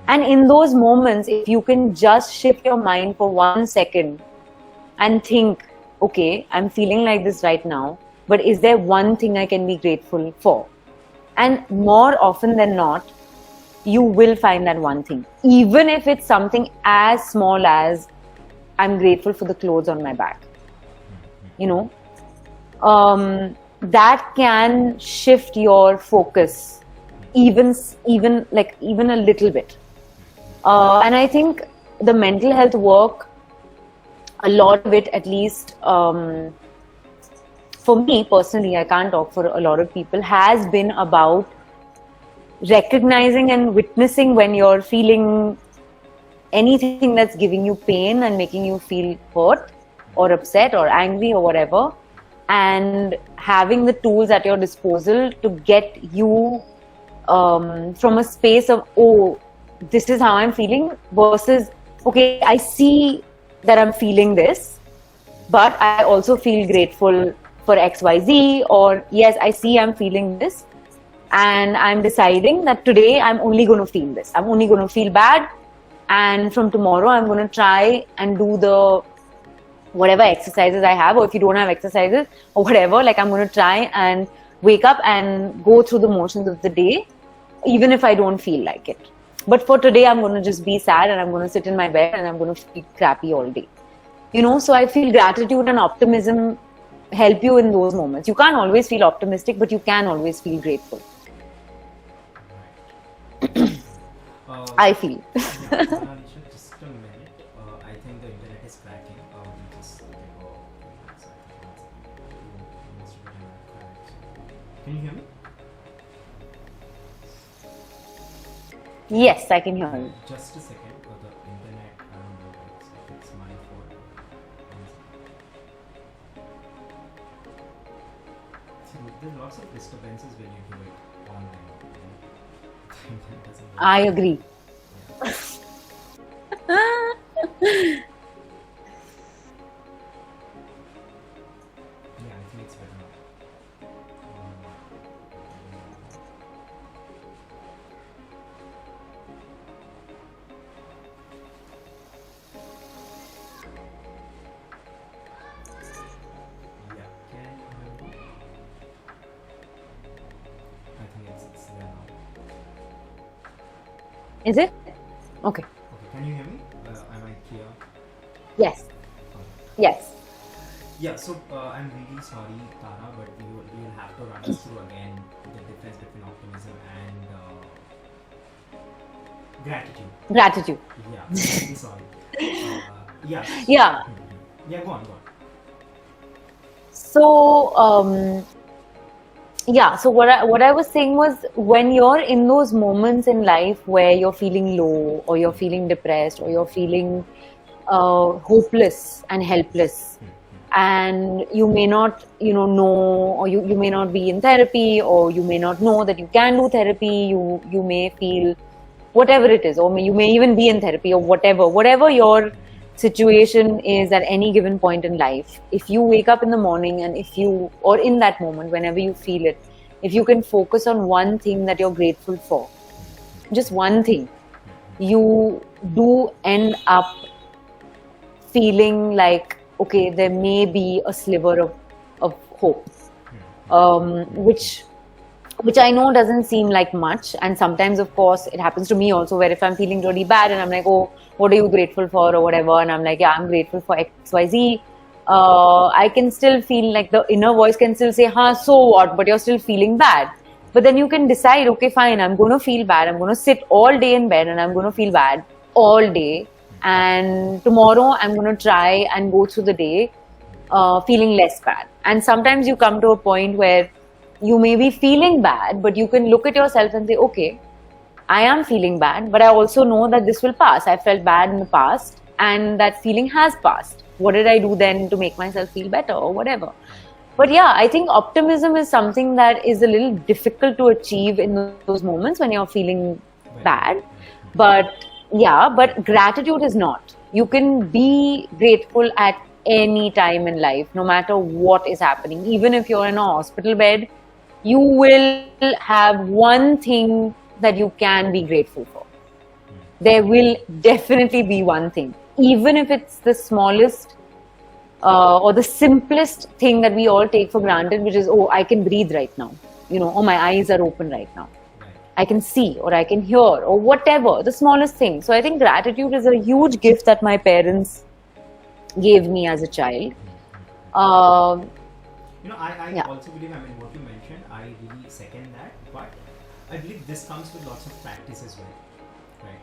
Speaker 2: And in those moments, if you can just shift your mind for 1 second and think, okay, I'm feeling like this right now, but is there one thing I can be grateful for? And more often than not, you will find that one thing. Even if it's something as small as, I'm grateful for the clothes on my back. That can shift your focus even a little bit. And I think the mental health work, a lot of it, at least for me personally, I can't talk for a lot of people, has been about recognizing and witnessing when you're feeling anything that's giving you pain and making you feel hurt or upset or angry or whatever, and having the tools at your disposal to get you from a space of, oh, this is how I'm feeling, versus, okay, I see that I'm feeling this, but I also feel grateful for XYZ, or yes, I see I'm feeling this, and I'm deciding that today I'm only going to feel this. I'm only going to feel bad, and from tomorrow I'm going to try and do the whatever exercises I have, or if you don't have exercises or whatever, like I'm going to try and wake up and go through the motions of the day, even if I don't feel like it. But for today, I'm going to just be sad and I'm going to sit in my bed and I'm going to feel crappy all day. So I feel gratitude and optimism help you in those moments. You can't always feel optimistic, but you can always feel grateful. I feel.
Speaker 1: Yeah, Alisha, just a minute. I think the internet is cracking. We just Can you hear me?
Speaker 2: Yes, I can hear you.
Speaker 1: Just a second. The internet. I don't know if it's my fault. See, there's lots of disturbances when you do it online. The internet doesn't work.
Speaker 2: I agree.
Speaker 1: Yeah, I think it's better now. Yeah, can you hear me? I think it's there now.
Speaker 2: Is it? Okay.
Speaker 1: Okay, can you hear me? Am I clear?
Speaker 2: Yes.
Speaker 1: Okay.
Speaker 2: Yes.
Speaker 1: Yeah, so I'm really sorry, Tara, but you'll have to run us through again the difference between optimism and gratitude.
Speaker 2: Gratitude.
Speaker 1: Yeah, I'm really sorry. Yeah.
Speaker 2: Yeah.
Speaker 1: Yeah, go on.
Speaker 2: So, yeah, so what I was saying was, when you're in those moments in life where you're feeling low, or you're feeling depressed, or you're feeling hopeless and helpless, and you may not know, or you may not be in therapy, or you may not know that you can do therapy, you may feel whatever it is, or you may even be in therapy, or whatever your situation is at any given point in life. If you wake up in the morning, and or in that moment, whenever you feel it, if you can focus on one thing that you're grateful for, just one thing, you do end up feeling like, okay, there may be a sliver of hope, which I know doesn't seem like much. And sometimes, of course, it happens to me also, where if I'm feeling really bad and I'm like, oh, what are you grateful for, or whatever, and I'm like, yeah, I'm grateful for XYZ, I can still feel like the inner voice can still say, so what, but you're still feeling bad. But then you can decide, okay, fine, I'm going to feel bad, I'm going to sit all day in bed and I'm going to feel bad all day, and tomorrow I'm going to try and go through the day feeling less bad. And sometimes you come to a point where you may be feeling bad, but you can look at yourself and say, okay, I am feeling bad, but I also know that this will pass. I felt bad in the past and that feeling has passed. What did I do then to make myself feel better, or whatever? But yeah, I think optimism is something that is a little difficult to achieve in those moments when you're feeling bad. But yeah, but gratitude is not. You can be grateful at any time in life, no matter what is happening. Even if you're in a hospital bed, you will have one thing that you can be grateful for. There will definitely be one thing, even if it's the smallest or the simplest thing that we all take for granted, which is, oh, I can breathe right now, oh, my eyes are open right now, I can see, or I can hear, or whatever, the smallest thing. So I think gratitude is a huge gift that my parents gave me as a child.
Speaker 1: I
Speaker 2: Yeah.
Speaker 1: also believe, what you mentioned, I really second that, but I believe this comes with lots of practice as well, right?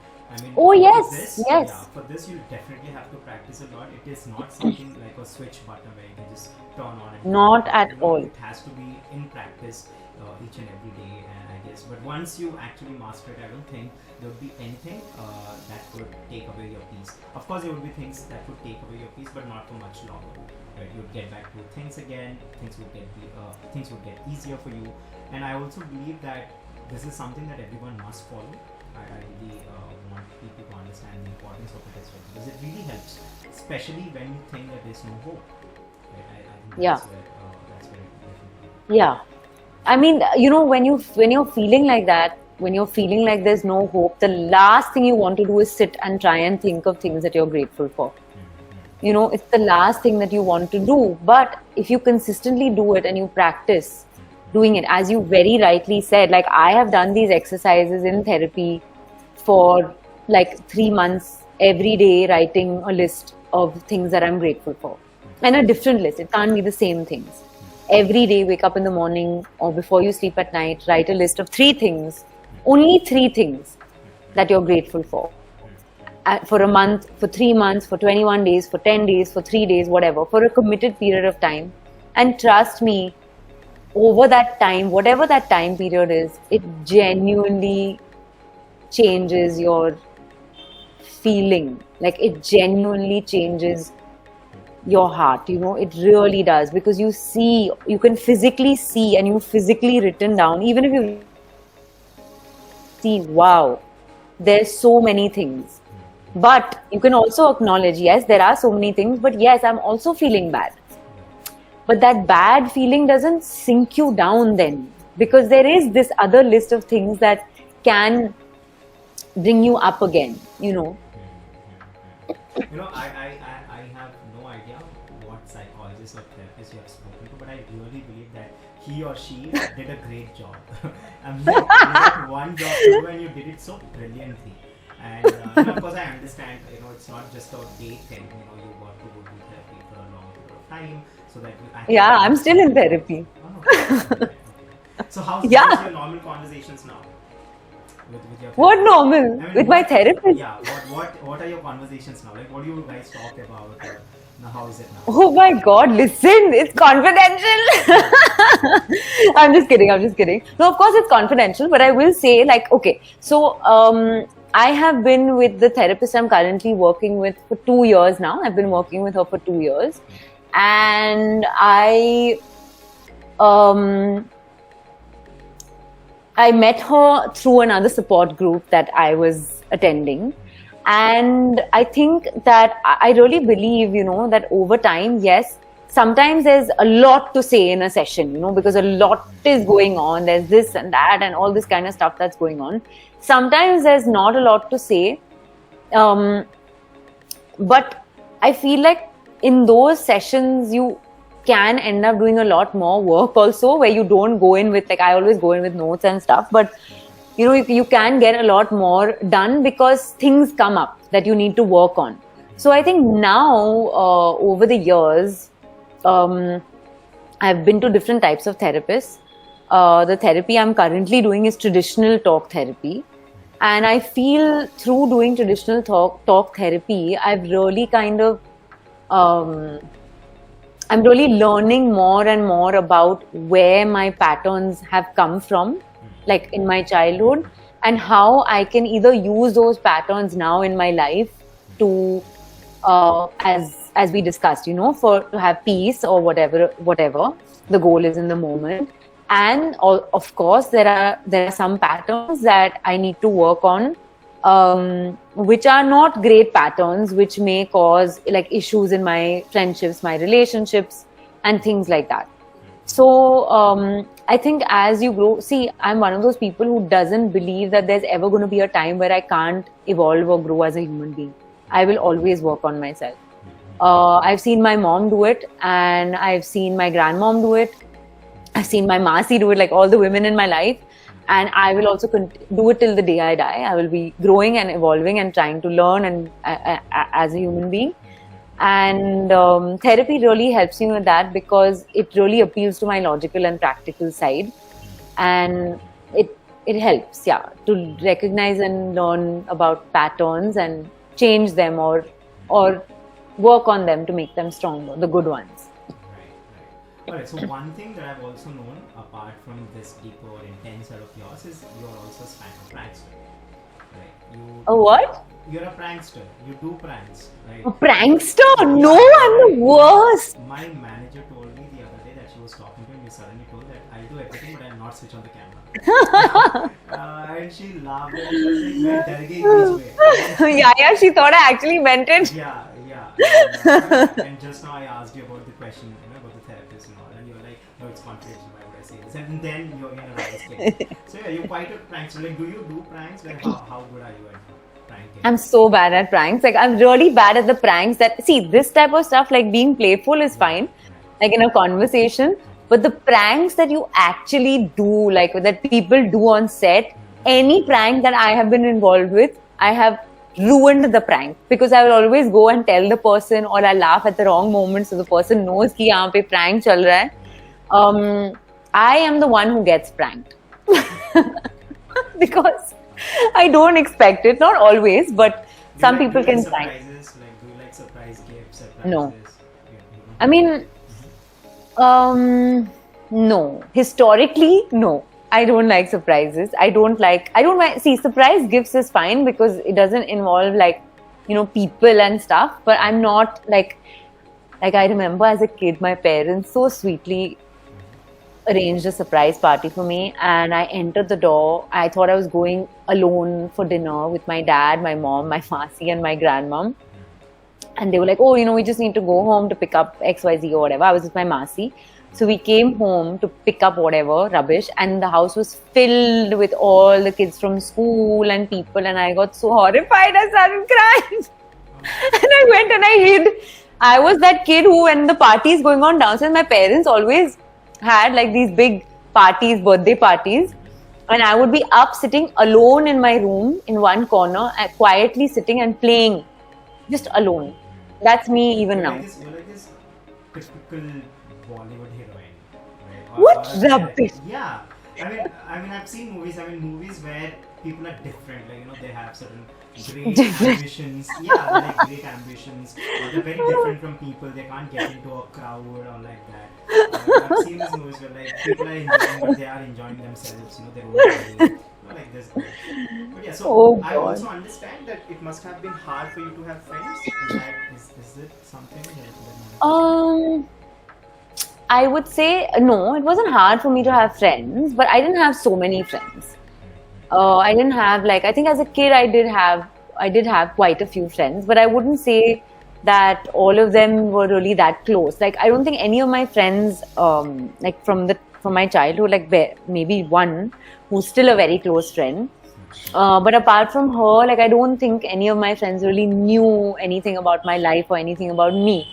Speaker 2: Oh, yes,
Speaker 1: for this,
Speaker 2: yes.
Speaker 1: Yeah, for this you definitely have to practice a lot. It is not something like a switch button where you can just turn on and
Speaker 2: Not at all.
Speaker 1: It has to be in practice. each and every day, and I guess. But once you actually master it, I don't think there would be anything that could take away your peace. Of course, there would be things that would take away your peace, but not for much longer. Right? You'd get back to things again. Things would get easier for you. And I also believe that this is something that everyone must follow. I really want people to understand the importance of it as well, because it really helps, especially when you think that there's no hope. Right? I think
Speaker 2: Yeah.
Speaker 1: that's where it definitely.
Speaker 2: Yeah. I mean, when you're feeling like that, when you're feeling like there's no hope, the last thing you want to do is sit and try and think of things that you're grateful for. It's the last thing that you want to do. But if you consistently do it and you practice doing it, as you very rightly said, like I have done these exercises in therapy for like 3 months, every day writing a list of things that I'm grateful for. And a different list. It can't be the same things. Every day, wake up in the morning or before you sleep at night, write a list of 3 things, only 3 things that you're grateful for. For a month, for 3 months, for 21 days, for 10 days, for 3 days, whatever, for a committed period of time. And trust me, over that time, whatever that time period is, it genuinely changes your feeling. Like it genuinely changes your heart, it really does, because you can physically see, and you physically written down, even if you see, wow, there's so many things. But you can also acknowledge, yes, there are so many things, but yes, I'm also feeling bad. But that bad feeling doesn't sink you down then, because there is this other list of things that can bring you up again,
Speaker 1: I have no idea what psychologist or therapist you have spoken to, but I really believe that he or she did a great job. I mean, you had one job to do and you did it so brilliantly. And of course, I understand, it's not just a day thing. You got to go to therapy for a long period of time, so that you actually.
Speaker 2: Yeah, I'm still in therapy.
Speaker 1: Okay. So how's your normal conversations now? With your
Speaker 2: What
Speaker 1: therapist?
Speaker 2: normal?
Speaker 1: I mean,
Speaker 2: With my therapist?
Speaker 1: Yeah. What are your conversations now? Like, what do you guys talk about? Now, how is it now?
Speaker 2: Oh my God, listen, it's confidential. I'm just kidding. No, of course it's confidential, but I will say, like, okay, so I have been with the therapist I'm currently working with for 2 years now. I've been working with her for 2 years. And I met her through another support group that I was attending. And I think that I really believe, that over time, yes, sometimes there's a lot to say in a session, because a lot is going on. There's this and that and all this kind of stuff that's going on. Sometimes there's not a lot to say. But I feel like in those sessions, you can end up doing a lot more work also, where you don't go in with, like, I always go in with notes and stuff, but you can get a lot more done because things come up that you need to work on. So I think now, over the years, I've been to different types of therapists. The therapy I'm currently doing is traditional talk therapy. And I feel through doing traditional talk therapy, I've really kind of, I'm really learning more and more about where my patterns have come from, like in my childhood, and how I can either use those patterns now in my life to, as we discussed, to have peace or whatever the goal is in the moment. And of course, there are some patterns that I need to work on, which are not great patterns, which may cause like issues in my friendships, my relationships, and things like that. So I think as you grow, see, I'm one of those people who doesn't believe that there's ever going to be a time where I can't evolve or grow as a human being. I will always work on myself. I've seen my mom do it, and I've seen my grandmom do it. I've seen my Masi do it, like all the women in my life. And I will also do it till the day I die. I will be growing and evolving and trying to learn and as a human being. And therapy really helps me with that, because it really appeals to my logical and practical side. And it helps, to recognize and learn about patterns and change them or work on them to make them stronger, the good ones.
Speaker 1: Alright, so one thing that I've also known, apart from this deeper or intense side of yours, is you're also a prankster. Right?
Speaker 2: A what?
Speaker 1: You're a prankster. You do pranks, right?
Speaker 2: A prankster? No, I'm the worst.
Speaker 1: My manager told me the other day that she was talking to him. You suddenly told that I'll do everything, but I'll not switch on the camera. And she laughed and she was like, "मैं डर गई बीच में."
Speaker 2: Yeah, she thought I actually meant it.
Speaker 1: Yeah. And just now I asked you about the question, about the therapist and all, and you were like, "No, it's confidential. Why would I say this?" And then you're in a rice thing. So yeah, you're quite a prankster. Like, do you do pranks? Like, how good are you at pranking?
Speaker 2: I'm so bad at pranks. Like, I'm really bad at the pranks that, see, this type of stuff, like being playful is fine, like in a conversation. But the pranks that you actually do, like that people do on set, any prank that I have been involved with, I have ruined the prank, because I will always go and tell the person, or I laugh at the wrong moment so the person knows कि यहाँ पे prank चल रहा है. I am the one who gets pranked because I don't expect it. Not always, but some people can prank.
Speaker 1: Like, do you like surprise gifts?
Speaker 2: No. I mean, no. Historically, no. I don't like surprises. I don't mind. See, surprise gifts is fine because it doesn't involve people and stuff. But I'm not like I remember as a kid, my parents so sweetly arranged a surprise party for me, and I entered the door. I thought I was going alone for dinner with my dad, my mom, my Masi, and my grandmom. And they were like, "Oh, we just need to go home to pick up XYZ or whatever." I was with my Masi. So we came home to pick up whatever rubbish, and the house was filled with all the kids from school and people, and I got so horrified I started crying. And I went and I hid. I was that kid who, when the party is going on downstairs, my parents always had like these big parties, birthday parties, and I would be up sitting alone in my room in one corner, quietly sitting and playing, just alone. That's me even now.
Speaker 1: You're like this typical Bollywood heroine, right?
Speaker 2: What rubbish!
Speaker 1: Yeah, I mean, I've seen movies. Movies where people are different. Like, they have certain great ambitions. Yeah, like great ambitions. Or they're very different from people. They can't get into a crowd or like that. I've seen these movies where like people are enjoying, but they are enjoying themselves. Their own journey. Like this. But yeah, so I also understand that it must have been hard for you to have friends. Is it something that
Speaker 2: I would say no, it wasn't hard for me to have friends, but I didn't have so many friends. I didn't have I think as a kid I did have quite a few friends, but I wouldn't say that all of them were really that close. Like, I don't think any of my friends, from my childhood, maybe one who's still a very close friend. But apart from her, I don't think any of my friends really knew anything about my life or anything about me.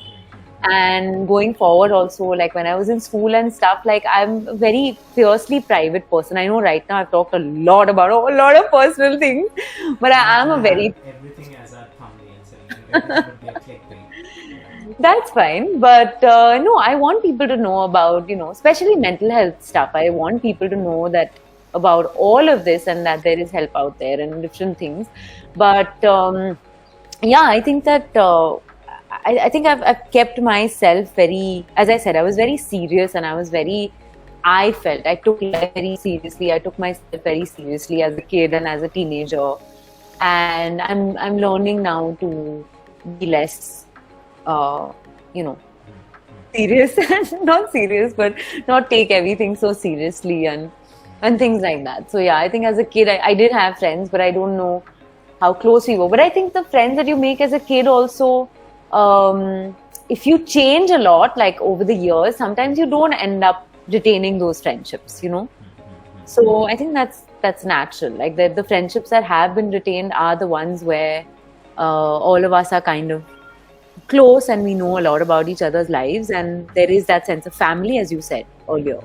Speaker 2: And going forward also, when I was in school and stuff, I'm a very fiercely private person. I know right now I've talked a lot about a lot of personal things, but I am a very...
Speaker 1: Everything as a thumbnail, so everything would be a clickbait.
Speaker 2: That's fine, but no, I want people to know about, especially mental health stuff. I want people to know that about all of this, and that there is help out there and different things. But yeah, I think that I think I've kept myself very, as I said, I was very serious, and I took life very seriously. I took myself very seriously as a kid and as a teenager, and I'm learning now to be less, serious, not serious, but not take everything so seriously and things like that. So yeah, I think as a kid, I did have friends, but I don't know how close we were. But I think the friends that you make as a kid also, if you change a lot, over the years, sometimes you don't end up retaining those friendships, So I think that's natural. The friendships that have been retained are the ones where all of us are kind of close, and we know a lot about each other's lives, and there is that sense of family, as you said earlier.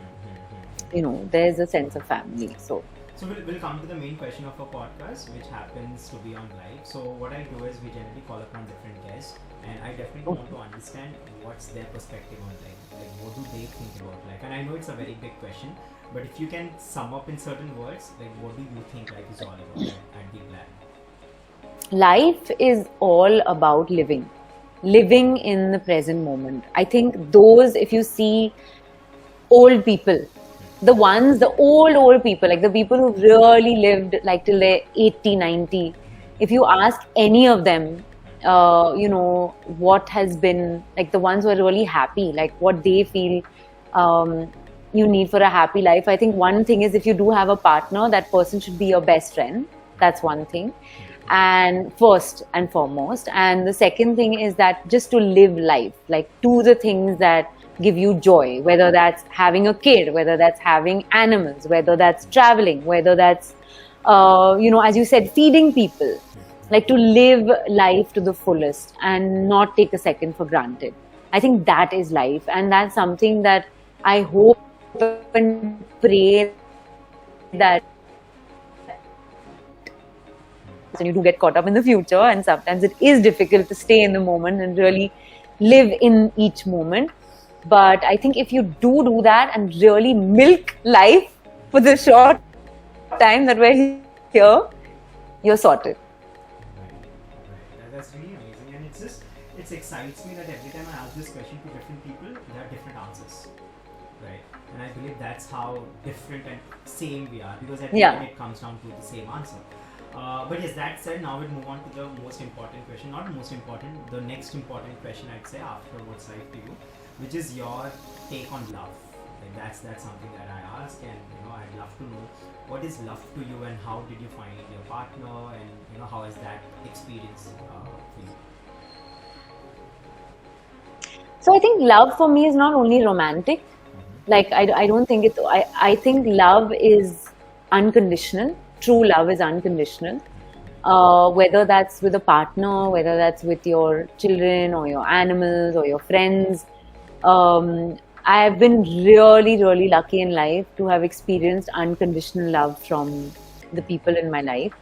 Speaker 2: There's a sense of family. So
Speaker 1: we'll come to the main question of our podcast, which happens to be on live. So what I do is we generally call upon different guests, and I definitely want to understand what's their perspective on life. What do they think about life? And I know it's a very big question, but if you can sum up in certain words, what do you think life is all about? I'd be glad.
Speaker 2: Life is all about living in the present moment. I think if you see old people, the old people, like the people who really lived like till they're 80, 90. If you ask any of them, what has been like the ones who are really happy, like what they feel you need for a happy life. I think one thing is, if you do have a partner, that person should be your best friend. That's one thing. And first and foremost. And the second thing is that just to live life, like do the things that give you joy, whether that's having a kid, whether that's having animals, whether that's traveling, whether that's, as you said, feeding people, like to live life to the fullest and not take a second for granted. I think that is life. And that's something that I hope and pray that and you do get caught up in the future, and sometimes it is difficult to stay in the moment and really live in each moment. But I think if you do that and really milk life for the short time that we're here, you're sorted.
Speaker 1: Right. That's really amazing, and it excites me that every time I ask this question to different people, there are different answers, right? And I believe that's how different and same we are, because at the end it comes down to the same answer. But yes, that said, now we'll move on to the most important question. Not most important, the next important question I'd say after what's right to you, which is your take on love. Like that's something that I ask, and I'd love to know what is love to you, and how did you find your partner, and how is that experience for you?
Speaker 2: So I think love for me is not only romantic. Like I don't think it's. I think love is unconditional. True love is unconditional. Whether that's with a partner, whether that's with your children or your animals or your friends. I've been really, really lucky in life to have experienced unconditional love from the people in my life.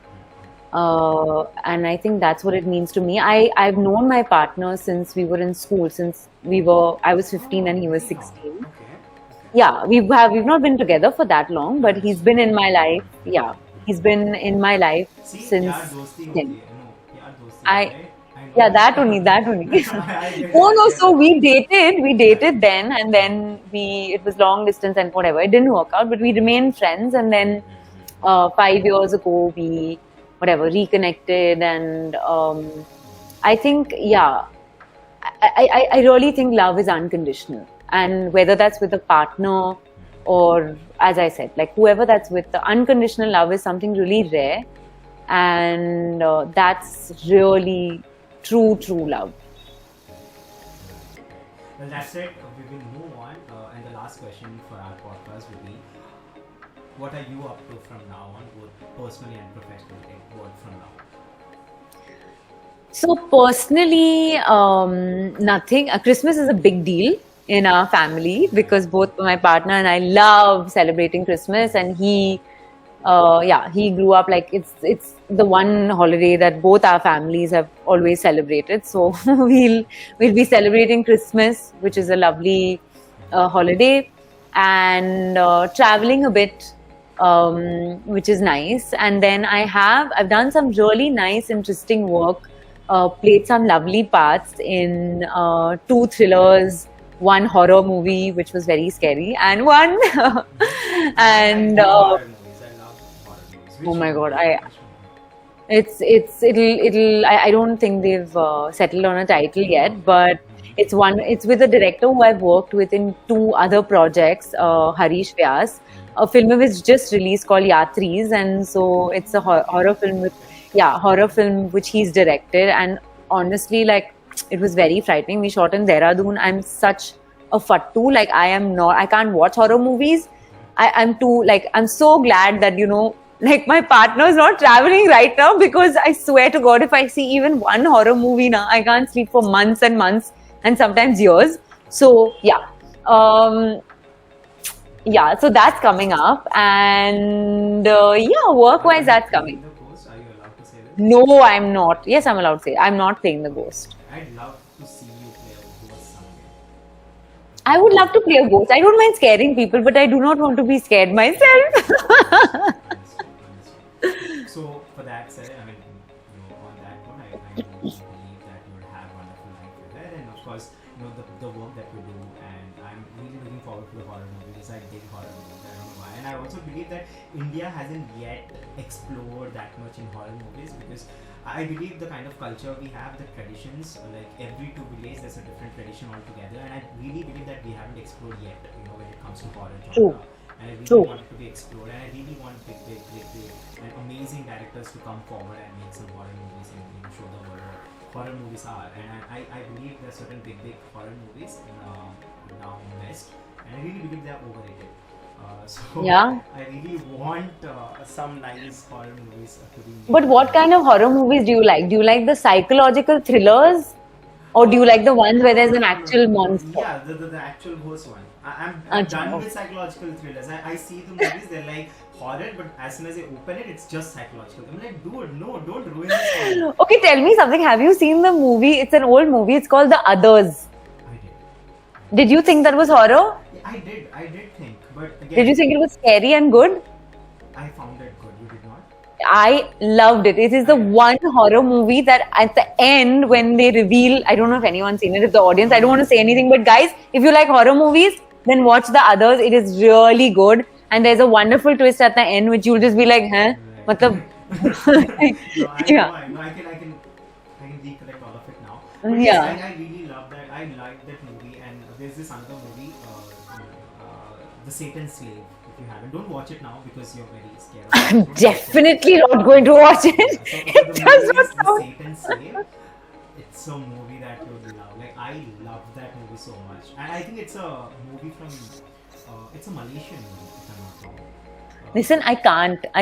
Speaker 2: And I think that's what it means to me. I've known my partner since we were in school, I was 15 and he was 16. Yeah, we've not been together for that long, but he's been in my life. Yeah, he's been in my life since then. That only. No, so we dated then, and then it was long distance and whatever. It didn't work out, but we remained friends, and then 5 years ago we reconnected, and I think I really think love is unconditional, and whether that's with a partner or, as I said, like whoever that's with, the unconditional love is something really rare, and that's really true love.
Speaker 1: Well, that's it. We will move on, and the last question for our podcast would be, what are you up to from now on, both personally and professionally? What from now?
Speaker 2: So personally, nothing. Christmas is a big deal in our family because both my partner and I love celebrating Christmas, and he grew up like it's the one holiday that both our families have always celebrated. So we'll be celebrating Christmas, which is a lovely holiday, and traveling a bit, which is nice. And then I've done some really nice, interesting work. Played some lovely parts in 2 thrillers, 1 horror movie which was very scary, and one and oh my god, I don't think they've settled on a title yet, but it's with a director who I've worked with in 2 other projects, Harish Vyas. A film was just released called Yatris, and so it's a horror film which he's directed. And honestly, like, it was very frightening. We shot in Dehradun. I'm such a fattu. Like, I can't watch horror movies. I'm so glad that, like, my partner's not traveling right now, because I swear to God, if I see even 1 horror movie now, I can't sleep for months and months and sometimes years. So, so that's coming up. And work-wise, that's coming. No, I'm not. Yes, I'm allowed to say. I'm not playing the ghost.
Speaker 1: I'd love to see you play a ghost someday.
Speaker 2: I would love to play a ghost. I don't mind scaring people, but I do not want to be scared myself.
Speaker 1: Understood. So, for that said, I mean, on that one, I do believe that you would have wonderful life with it. And of course, the work that we do, and I'm really looking forward to the horror movies. I dig horror movies. I don't know why, and I also believe that India hasn't yet explored that much in horror movies, because I believe the kind of culture we have, the traditions, like every two villages there's a different tradition altogether, and I really believe that we haven't explored yet, when it comes to horror genre.
Speaker 2: True.
Speaker 1: And I really
Speaker 2: True.
Speaker 1: want it to be explored, and I really want big and amazing directors to come forward and make some horror movies and show the world what horror movies are. And I believe there are certain big horror movies now in West, and I really believe they are overrated. So
Speaker 2: Yeah.
Speaker 1: I really want some nice horror movies to be.
Speaker 2: But what kind of horror movies do you like? Do you like the psychological thrillers? Or do you like the ones where there's an actual monster?
Speaker 1: Yeah, the actual ghost one. I'm done
Speaker 2: Okay.
Speaker 1: with psychological thrillers. I see the movies, they're like horror, but as soon as I open it, it's just psychological. I'm like, dude, no, don't ruin this for me.
Speaker 2: Okay, tell me something. Have you seen the movie? It's an old movie. It's called The Others.
Speaker 1: I did.
Speaker 2: Did you think that was horror?
Speaker 1: Yeah, I did think, but again,
Speaker 2: Did you think it was scary and good?
Speaker 1: I found it good. You did not?
Speaker 2: I loved it. It is the one horror movie that at the end, when they reveal, I don't know if anyone's seen it, it's the audience, I don't want to say anything, but guys, if you like horror movies, then watch The Others. It is really good. And there's a wonderful twist at the end, which you'll just be like, huh? Matlab, yeah.
Speaker 1: I know. I can recollect all of it now. But
Speaker 2: Yeah.
Speaker 1: yes, I really love that. I like that movie, and there's this other movie, The Satan's Slave. If you haven't, don't watch it now because you're very scared.
Speaker 2: I'm definitely not going to watch it.
Speaker 1: So
Speaker 2: It
Speaker 1: the
Speaker 2: does
Speaker 1: movie
Speaker 2: not
Speaker 1: is The
Speaker 2: sound.
Speaker 1: Satan's Slave. It's a movie that you would love. Like, I love that movie so much, and I think it's a movie from. It's a Malaysian movie, if I'm not wrong.
Speaker 2: Listen, I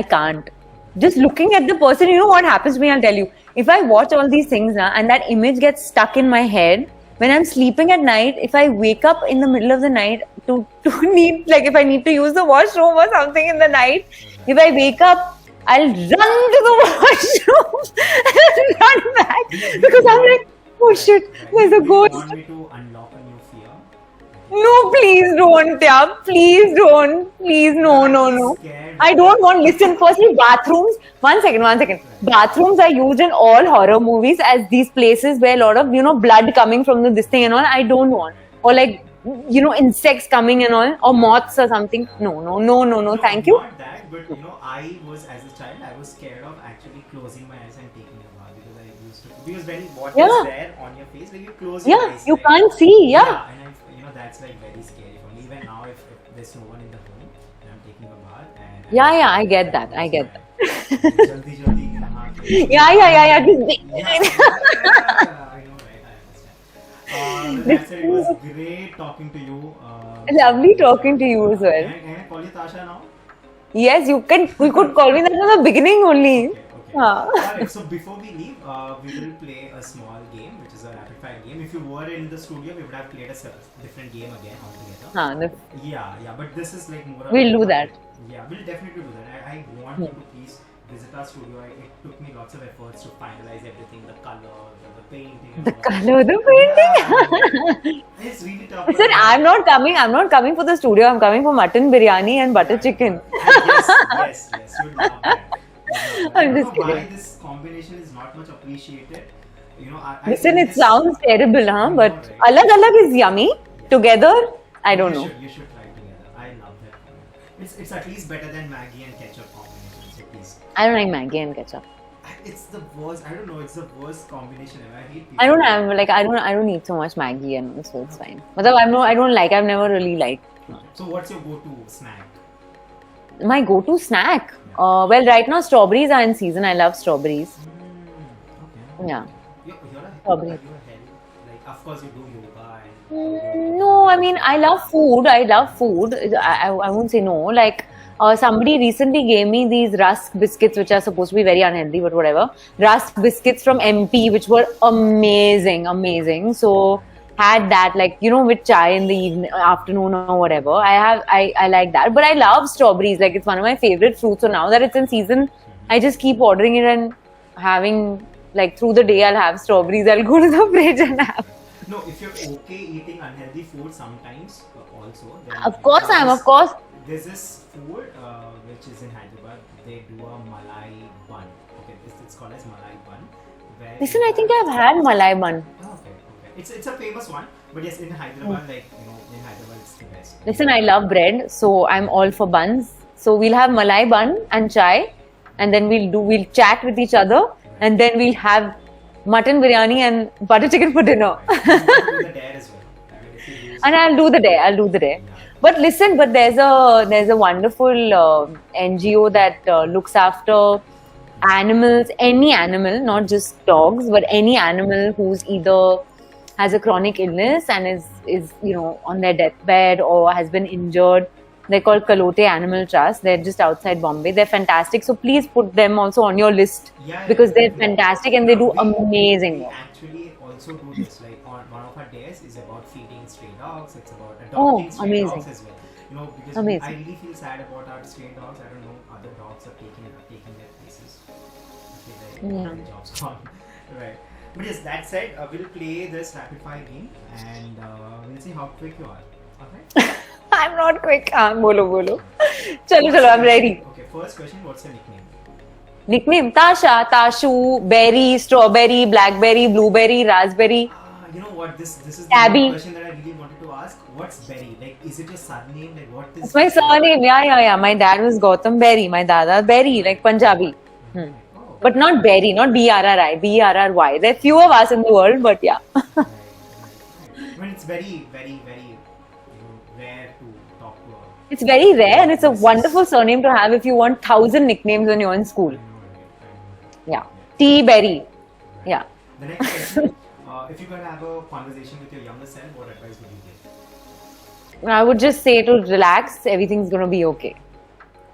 Speaker 2: can't. Just looking at the person, you know what happens to me? I'll tell you. If I watch all these things and that image gets stuck in my head, when I'm sleeping at night, if I wake up in the middle of the night to need, like if I need to use the washroom or something in the night, if I wake up, I'll run to the washroom and run back because I'm like, oh shit, there's a
Speaker 1: Do you want
Speaker 2: ghost.
Speaker 1: me to unlock a new fear?
Speaker 2: No, please don't, yeah. Please don't. Please, no. I don't want. Listen, firstly, bathrooms. One second. Bathrooms are used in all horror movies as these places where a lot of blood coming from this thing and all. I don't want. Or like insects coming and all, or moths or something. No. Thank you.
Speaker 1: Not that, but I was, as a child, I was scared of actually closing my eyes and taking a bath, because I used to. Because when what is
Speaker 2: Yeah.
Speaker 1: there on your face, when you close your
Speaker 2: Yeah,
Speaker 1: eyes,
Speaker 2: you
Speaker 1: right?
Speaker 2: can't see. Yeah.
Speaker 1: And that's like very scary for me. Even now, if there's no one in the home and I'm taking a bath, and
Speaker 2: Yeah, I get that.
Speaker 1: Jaldi,
Speaker 2: Yeah.
Speaker 1: I know, right? I understand. That's it. It was great talking to you.
Speaker 2: Lovely talking to you as well.
Speaker 1: Can I call you Tasha now?
Speaker 2: Yes, you can. You could call me that from the beginning only.
Speaker 1: Okay.
Speaker 2: Ah.
Speaker 1: Alright, so before we leave, we will play a small game, which is a rapid fire game. If you were in the studio, we would have played a different game again altogether. Yeah, but this is like more.
Speaker 2: We'll do that.
Speaker 1: Yeah, we'll definitely do that. I want you to please visit our studio. It took me lots of efforts to finalize everything, the color, the painting. and
Speaker 2: The
Speaker 1: all.
Speaker 2: color, the painting.
Speaker 1: Yeah, it's really tough.
Speaker 2: Listen, I'm not coming for the studio. I'm coming for mutton biryani and butter chicken.
Speaker 1: Yes, you'd love that. I
Speaker 2: I'm
Speaker 1: don't
Speaker 2: just
Speaker 1: know why
Speaker 2: kidding.
Speaker 1: this combination is not much appreciated.
Speaker 2: Listen,
Speaker 1: think
Speaker 2: it
Speaker 1: this-
Speaker 2: sounds terrible, huh?
Speaker 1: I know,
Speaker 2: But
Speaker 1: right?
Speaker 2: alag is yummy. Together, I don't know.
Speaker 1: You should try together. I love that combination. It's at least better than Maggie and ketchup combination. So please.
Speaker 2: I don't like Maggie and ketchup.
Speaker 1: It's the worst. I don't know. It's the worst combination ever. I hate people.
Speaker 2: I don't eat so much Maggie and so it's fine. But I've never really liked.
Speaker 1: So what's your go-to snack?
Speaker 2: My go-to snack. Well, right now strawberries are in season. I love strawberries.
Speaker 1: Okay.
Speaker 2: Yeah.
Speaker 1: You're a
Speaker 2: Strawberry.
Speaker 1: healthy. Like, of course, you do yoga and.
Speaker 2: No, I mean, I love food. I won't say no. Like, somebody recently gave me these rusk biscuits, which are supposed to be very unhealthy, but whatever. Rusk biscuits from MP, which were amazing. So, had that, like, with chai in the evening, afternoon or whatever. I like that. But I love strawberries. Like, it's one of my favorite fruits. So, now that it's in season, I just keep ordering it and having, like, through the day, I'll have strawberries. I'll go to the fridge and have.
Speaker 1: No, if you're okay eating unhealthy food sometimes, also. Then
Speaker 2: Of course I am, of course.
Speaker 1: There's this food which is in Hyderabad. They do a malai bun. Okay, it's called as malai bun. Where
Speaker 2: Listen,
Speaker 1: you
Speaker 2: I think
Speaker 1: have-
Speaker 2: I've had malai bun.
Speaker 1: Oh, okay. It's a famous one, But yes, in Hyderabad, like, in Hyderabad it's the best.
Speaker 2: Listen, I love bread, so I'm all for buns. So we'll have malai bun and chai, and then we'll chat with each other, and then we'll have mutton biryani and butter chicken for dinner.
Speaker 1: Right. You want to do the dare as well. I mean, if you lose,
Speaker 2: And I'll do the day.
Speaker 1: yeah.
Speaker 2: But listen, there's a wonderful NGO that looks after animals, any animal, not just dogs, but any animal who's either has a chronic illness and is on their deathbed or has been injured. They're called Kalote Animal Trust. They're just outside Bombay. They're fantastic. So please put them also on your list because they're fantastic and they do amazing
Speaker 1: We
Speaker 2: work.
Speaker 1: actually also do this. Like on one of our days is about feeding stray dogs. It's about
Speaker 2: Oh,
Speaker 1: adopting stray
Speaker 2: amazing.
Speaker 1: dogs as well. Because
Speaker 2: Amazing.
Speaker 1: I really feel sad about our stray dogs. I don't know, other dogs are taking their places. I feel like the job's gone. Right. But yes, that said, we'll play this rapid fire game and we'll see how quick you are. Okay.
Speaker 2: I'm not quick. Bolo. Chalo, I'm ready.
Speaker 1: Okay. First question. What's your nickname?
Speaker 2: Nickname Tasha, Tashu, Berry, Strawberry, Blackberry, Blueberry, Raspberry.
Speaker 1: You know what? This is the
Speaker 2: Tabby.
Speaker 1: question that I really wanted to ask. What's Berry? Like, is it your surname? Like, what is?
Speaker 2: It's my surname. Yeah. My dad was Gautam Berry. My dada Berry, like Punjabi.
Speaker 1: Oh.
Speaker 2: But not Berry, not B-R-R-I, B-R-R-Y. There are few of us in the world, but yeah.
Speaker 1: Right. I mean, it's very, very, very rare to talk to a.
Speaker 2: It's very rare and it's a wonderful surname to have if you want 1,000 nicknames when you're in school.
Speaker 1: I know, right?
Speaker 2: Yeah. T. Berry. Yeah.
Speaker 1: The next question. If you could have a conversation with your younger self, what advice would you give?
Speaker 2: I would just say to relax, everything's going to be okay.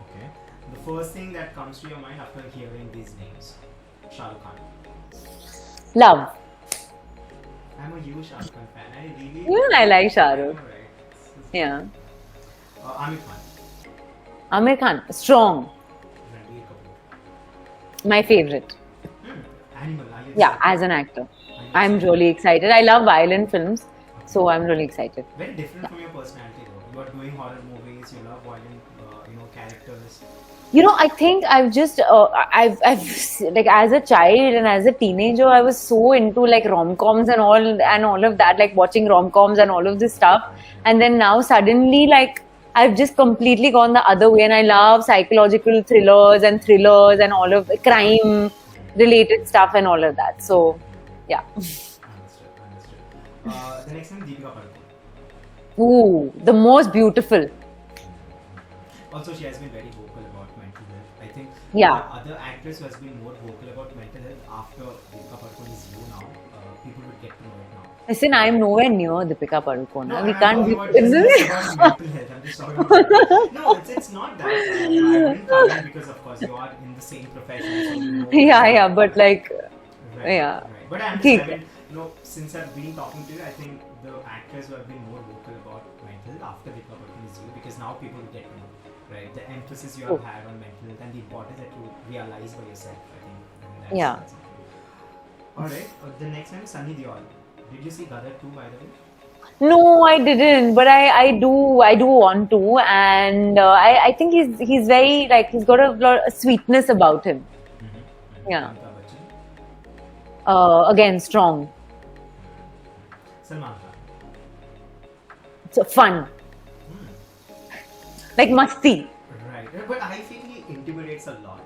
Speaker 1: Okay. The first thing that comes to your mind after hearing these names. Shah Rukh Khan.
Speaker 2: Love.
Speaker 1: I'm a huge Shah Rukh Khan fan. I really.
Speaker 2: Yeah, I like Shah
Speaker 1: I know,
Speaker 2: Rukh.
Speaker 1: right?
Speaker 2: Yeah.
Speaker 1: Amir Khan.
Speaker 2: Amir Khan. Strong.
Speaker 1: Ranbir Kapoor.
Speaker 2: My favorite.
Speaker 1: Animal. Are you
Speaker 2: Yeah,
Speaker 1: excited?
Speaker 2: as an actor.
Speaker 1: Are you
Speaker 2: I'm
Speaker 1: excited?
Speaker 2: really excited. I love violent films. So I'm really excited.
Speaker 1: Very different from your personality though. You are doing horror movies, you love violent, characters.
Speaker 2: I think I've just, I've like as a child and as a teenager, I was so into like rom-coms and all of that, like watching rom-coms and all of this stuff. And then now suddenly, like, I've just completely gone the other way and I love psychological thrillers and all of crime related stuff and all of that. So, yeah.
Speaker 1: Understood. The next one, Deepika Padukone.
Speaker 2: Ooh, the most beautiful.
Speaker 1: Also, she has been very vocal about mental health. I think
Speaker 2: Yeah.
Speaker 1: other actress who has been more vocal about mental health after Deepika Padukone is you now. People would get to know it now.
Speaker 2: Listen, I'm nowhere near Deepika Padukone.
Speaker 1: No,
Speaker 2: We
Speaker 1: I'm
Speaker 2: can't
Speaker 1: talking
Speaker 2: be.
Speaker 1: about just about mental health. I'm just talking about that. No, it's not that. I wouldn't comment because of course you are in the same profession. So you know
Speaker 2: Yeah, but like,
Speaker 1: Right,
Speaker 2: yeah.
Speaker 1: Right. But I'm just,
Speaker 2: ठीक
Speaker 1: I
Speaker 2: है.
Speaker 1: mean, since I've been talking to you, I think the actors who have been more vocal about mental health after Deepika Padukone is you, because now people get to know, right? The emphasis you have
Speaker 2: Oh.
Speaker 1: had on mental health and the importance that you realize by yourself. I think that's,
Speaker 2: Yeah.
Speaker 1: that's important. All right. The next one is Sunny Deol. Did you see Gadar 2 by the way?
Speaker 2: No, I didn't, but I do want to, and I think he's very like he's got a lot of sweetness about him. Yeah.
Speaker 1: Amitabh Bachchan.
Speaker 2: Again, strong,
Speaker 1: Salman Khan.
Speaker 2: so fun, like masti.
Speaker 1: Right. But I feel he intimidates a lot.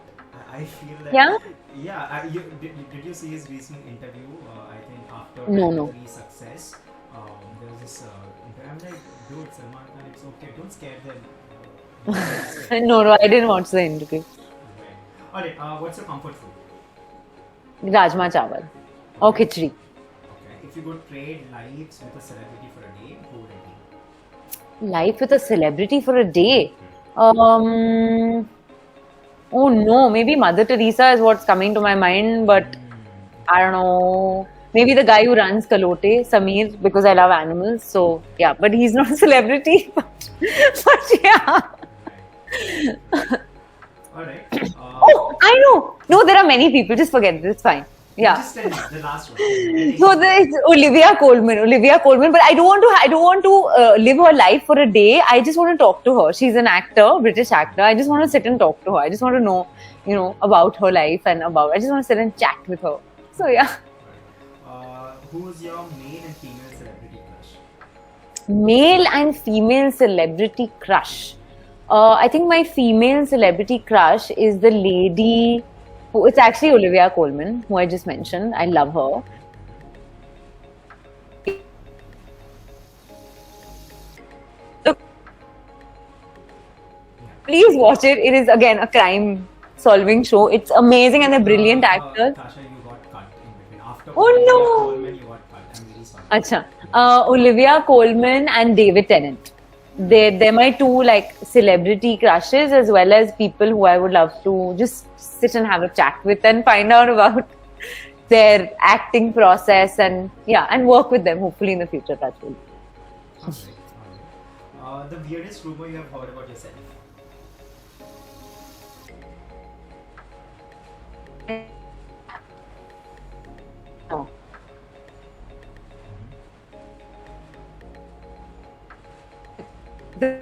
Speaker 1: I feel that.
Speaker 2: Yeah?
Speaker 1: Yeah. Did you see his recent interview? I think after
Speaker 2: No.
Speaker 1: success, there was this interview. I'm like, dude, Salman Khan, it's okay. Don't scare them.
Speaker 2: No, I didn't watch the interview.
Speaker 1: Right. Alright. What's your comfort food?
Speaker 2: Rajma chawal or khichdi.
Speaker 1: Okay. If you could trade lives with a celebrity for a day, who would it be?
Speaker 2: Life with a celebrity for a day. Oh no, maybe Mother Teresa is what's coming to my mind, but I don't know. Maybe the guy who runs Kalote, Samir, because I love animals. So yeah, but he's not a celebrity. But yeah.
Speaker 1: Alright.
Speaker 2: Oh, I know. No, there are many people. Just forget it. It's fine. Yeah.
Speaker 1: Just tell me the last one.
Speaker 2: So there's Olivia Colman, but I don't want to live her life for a day. I just want to talk to her. She's an actor, British actor. I just want to sit and talk to her. I just want to know, about her life and I just want to sit and chat with her. So yeah.
Speaker 1: Who's your male and female celebrity crush?
Speaker 2: Male and female celebrity crush. I think my female celebrity crush is the lady who, it's actually Olivia Colman, who I just mentioned. I love her. Please watch it. It is again a crime solving show. It's amazing and they're brilliant actors.
Speaker 1: Tasha, you got cut in between. After
Speaker 2: Oh,
Speaker 1: Olivia
Speaker 2: no.
Speaker 1: Colman, you got cut. I'm really sorry.
Speaker 2: Acha. Olivia Colman and David Tennant. They're my two like celebrity crushes, as well as people who I would love to just sit and have a chat with and find out about their acting process and work with them hopefully in the future. That's all.
Speaker 1: Alright, alright. The weirdest rumor you have heard about yourself?
Speaker 2: Oh. The-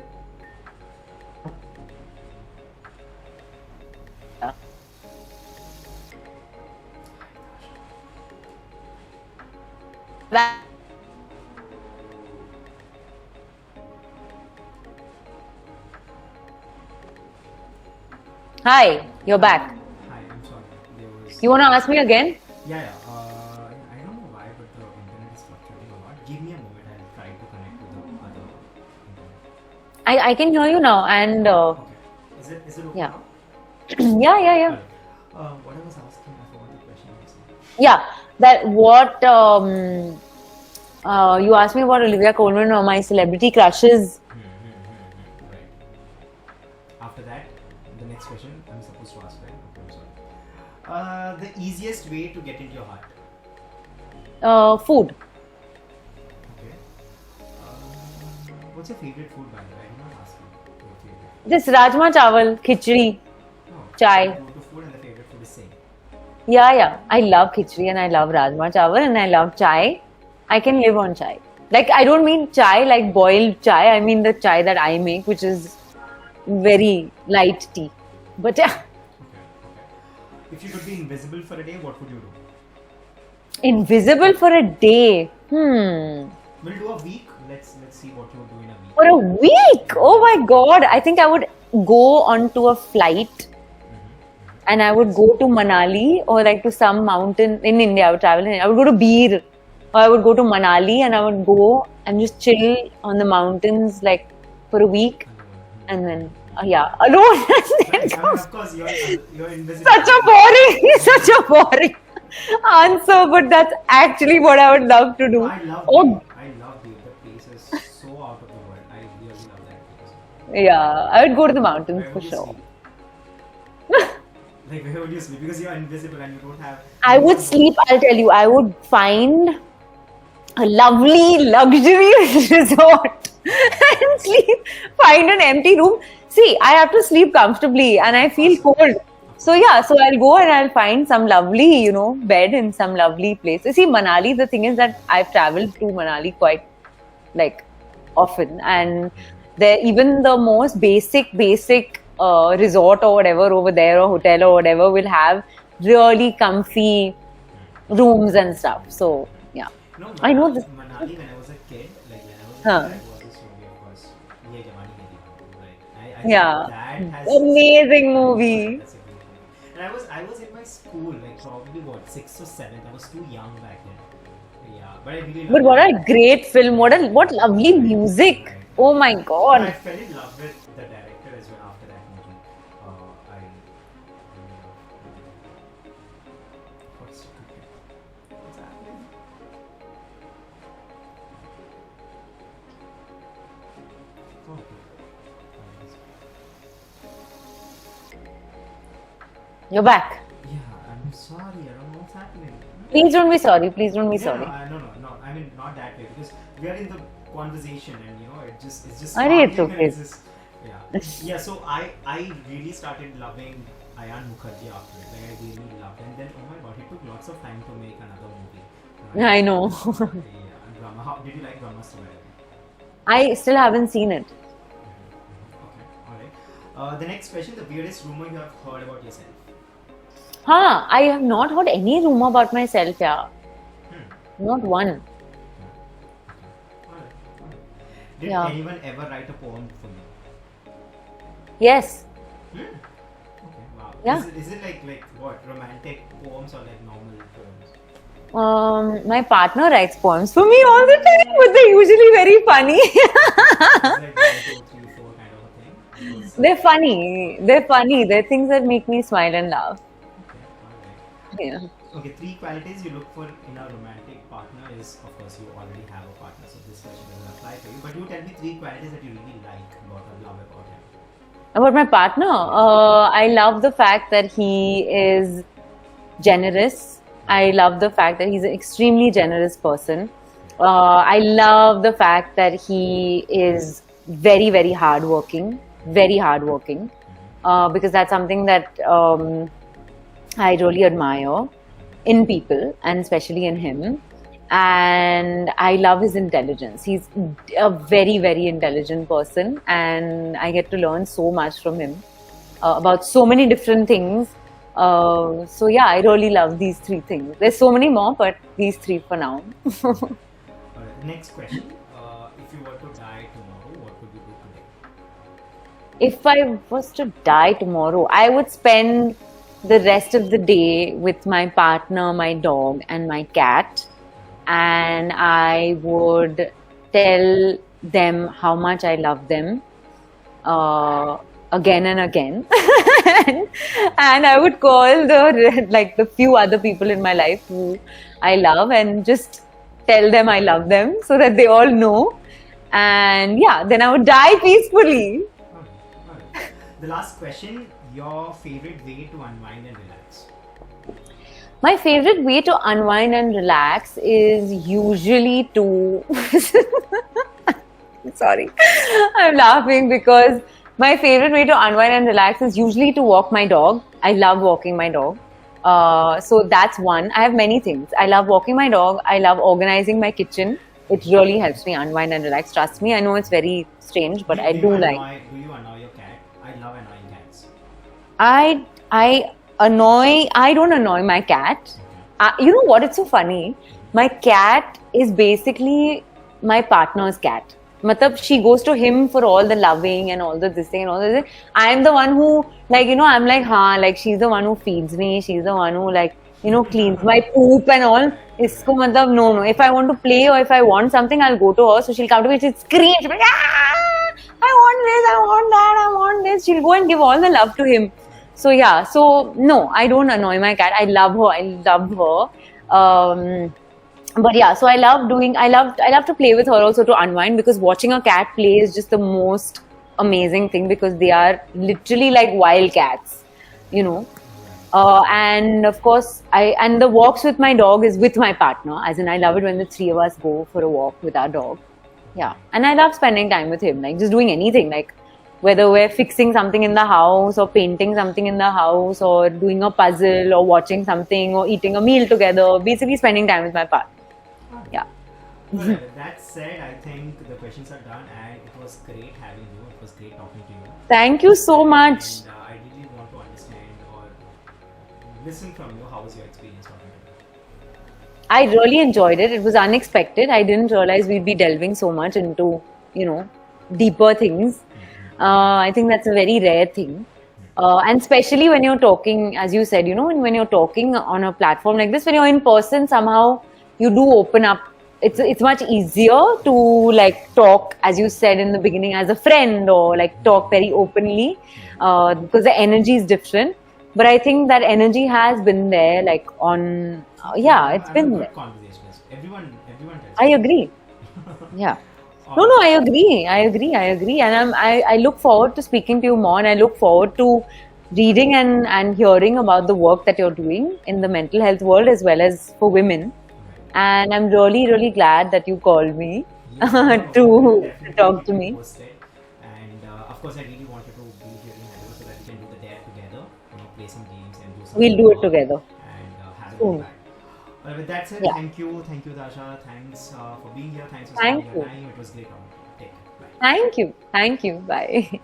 Speaker 2: That- Hi, you're back.
Speaker 1: Hi, I'm sorry. There was.
Speaker 2: You want to ask me again?
Speaker 1: Yeah, yeah. I don't know why, but the internet is fluctuating a lot. Give me a moment. I'll try to connect with the other internet.
Speaker 2: I can hear you now, and
Speaker 1: Okay. Is it okay
Speaker 2: Yeah.
Speaker 1: now?
Speaker 2: yeah.
Speaker 1: Alright. What I was asking, I forgot the question. You said.
Speaker 2: Yeah, that what you asked me about Olivia Colman or my celebrity crushes.
Speaker 1: Right. After that, the next question I'm supposed to ask, right? Okay, I'm sorry. The easiest way to get into your heart.
Speaker 2: Food.
Speaker 1: Okay. What's your favorite food, by the way? I did not ask you your favorite.
Speaker 2: This rajma chawal, khichdi,
Speaker 1: No.
Speaker 2: chai.
Speaker 1: Go to food and the favorite food is same.
Speaker 2: Yeah. I love khichdi and I love rajma chawal and I love chai. I can live on chai. Like I don't mean chai like boiled chai. I mean the chai that I make, which is very light tea. But yeah,
Speaker 1: Okay. If you could be invisible for a day, what would you do?
Speaker 2: invisible for a day.
Speaker 1: We'll do a week. Let's see what you do in a week.
Speaker 2: For a week? Oh my god. I think I would go onto a flight and I would go to Manali or like to some mountain in India. I would travel in India. I would go to Bir or I would go to Manali and I would go and just chill on the mountains like for a week and then alone. And then
Speaker 1: Right, I mean, of course, you're invisible.
Speaker 2: such a boring answer, but that's actually what I would love to do.
Speaker 1: I love
Speaker 2: Oh,
Speaker 1: you. I love you. The place is so out of the world. I really love that place.
Speaker 2: yeah, I would go to the mountains
Speaker 1: Where
Speaker 2: for
Speaker 1: would you
Speaker 2: sure.
Speaker 1: sleep? Like where would you sleep? Because you're invisible and you don't have.
Speaker 2: I would sleep, I'll tell you, I would find a lovely luxurious resort and sleep, find an empty room. See, I have to sleep comfortably and I feel cold. So I'll go and I'll find some lovely, bed in some lovely place. You see, Manali, the thing is that I've traveled to Manali quite like often, and there even the most basic resort or whatever over there or hotel or whatever will have really comfy rooms and stuff. So yeah.
Speaker 1: No,
Speaker 2: I know this.
Speaker 1: Manali, when I was a kid, like when I was a
Speaker 2: Huh.
Speaker 1: kid, I was this movie, of course. Ye Jawani Hai Diwani, right? I
Speaker 2: Yeah.
Speaker 1: think that has
Speaker 2: Amazing movie.
Speaker 1: That's a great movie. And I was in my school, like probably what 6th or 7th. I was too young back then. Yeah, but I really loved
Speaker 2: But what
Speaker 1: it.
Speaker 2: a great film! What lovely music! Oh my
Speaker 1: I
Speaker 2: god!
Speaker 1: fell in love with the director as well after that movie. I really loved it. What's happening? Oh,
Speaker 2: You're back.
Speaker 1: yeah, I'm sorry. I don't know what's happening.
Speaker 2: Please don't be sorry. Please don't be sorry.
Speaker 1: No. I mean, not that way because we are in the conversation and it's just.
Speaker 2: Arey, it's
Speaker 1: sparkling and
Speaker 2: okay.
Speaker 1: it's just- yeah. So I really started loving Ayan Mukherjee after it. Like I really loved, and then oh my god, it took lots of time to make another movie.
Speaker 2: I know.
Speaker 1: Yeah, and Brahma. How did you like Brahma story?
Speaker 2: I still haven't seen it.
Speaker 1: Okay, alright. The next question: the weirdest rumor you have heard about yourself.
Speaker 2: I have not heard any rumor about myself, yeah. Not one.
Speaker 1: Alright, alright. Did
Speaker 2: Yeah.
Speaker 1: anyone ever write a poem for you?
Speaker 2: Yes.
Speaker 1: Okay, wow.
Speaker 2: Yeah.
Speaker 1: Is it like what, romantic poems or like normal poems?
Speaker 2: My partner writes poems for me all the time, but they're usually very funny.
Speaker 1: Is it like 1, 2, 3, 4 kind of a thing? Because,
Speaker 2: They're funny. They're funny. They're things that make me smile and laugh.
Speaker 1: okay, alright.
Speaker 2: Yeah.
Speaker 1: Okay, 3 qualities you look for in a romantic partner is, of course, you already have a partner, so this question doesn't apply for you. But you tell me 3 qualities that you really like about or love about him.
Speaker 2: About my partner, I love the fact that he is generous. I love the fact that he's an extremely generous person. I love the fact that he is very, very hardworking, because that's something that I really admire in people and especially in him. And I love his intelligence. He's a very, very intelligent person, and I get to learn so much from him about so many different things. So yeah, I really love these 3 things. There's so many more, but these 3 for now.
Speaker 1: Alright, next question. If you were to die tomorrow, what would you do today?
Speaker 2: If I was to die tomorrow, I would spend the rest of the day with my partner, my dog, and my cat. And I would tell them how much I love them again and again. And I would call the few other people in my life who I love and just tell them I love them so that they all know. And yeah, then I would die peacefully.
Speaker 1: Alright. The last question, your favorite way to unwind and relax?
Speaker 2: My favorite way to unwind and relax is usually to. Sorry, I'm laughing because my favorite way to unwind and relax is usually to walk my dog. I love walking my dog. So that's one. I have many things. I love walking my dog. I love organizing my kitchen. It really helps me unwind and relax. Trust me, I know it's very strange, but I do like.
Speaker 1: Do you annoy your cat? I love annoying cats.
Speaker 2: I don't annoy my cat. You know what? It's so funny. My cat is basically my partner's cat. Matlab, she goes to him for all the loving and all the this thing and all this. I'm the one who, I'm like, like she's the one who feeds me. She's the one who, cleans my poop and all. Isko matlab, no. If I want to play or if I want something, I'll go to her. So she'll come to me, she'll scream. She'll be like, I want this, I want that, I want this. She'll go and give all the love to him. So yeah, so no, I don't annoy my cat. I love her. But yeah, so I love to play with her also to unwind, because watching a cat play is just the most amazing thing, because they are literally like wild cats, and of course and the walks with my dog is with my partner, as in I love it when the 3 of us go for a walk with our dog. Yeah, and I love spending time with him, like just doing anything, like whether we're fixing something in the house or painting something in the house or doing a puzzle or watching something or eating a meal together, basically spending time with my partner. Yeah.
Speaker 1: Well, that said, I think the questions are done, and it was great having you. It was great talking to you.
Speaker 2: Thank you so much.
Speaker 1: And I really want to understand or listen from you. How was your experience talking to me?
Speaker 2: I really enjoyed it. It was unexpected. I didn't realize we'd be delving so much into, deeper things. I think that's a very rare thing. And especially when you're talking, as you said, when you're talking on a platform like this, when you're in person, somehow you do open up. It's much easier to talk, as you said in the beginning, as a friend, or talk very openly, because the energy is different. But I think that energy has been there, it's
Speaker 1: I'm
Speaker 2: been
Speaker 1: a
Speaker 2: there.
Speaker 1: good conversationalist. Everyone tells
Speaker 2: I
Speaker 1: me.
Speaker 2: agree. Yeah. No, I agree. And I look forward to speaking to you more, and I look forward to reading and hearing about the work that you're doing in the mental health world as well as for women. And I'm really, really glad that you called me
Speaker 1: Yes,
Speaker 2: to
Speaker 1: definitely
Speaker 2: talk to
Speaker 1: keep
Speaker 2: me.
Speaker 1: posted. And of course, I really wanted to be here in Hyderabad so that we can do the dare together, play some games and do some
Speaker 2: We'll do it
Speaker 1: work
Speaker 2: together
Speaker 1: and have a
Speaker 2: soon.
Speaker 1: good time. Well, with that said,
Speaker 2: Yeah.
Speaker 1: thank you, Tasha. Thanks for being here. Thanks for
Speaker 2: Thank
Speaker 1: spending your
Speaker 2: you.
Speaker 1: time. It was great talking to you. Take care. Bye.
Speaker 2: Thank you. Bye.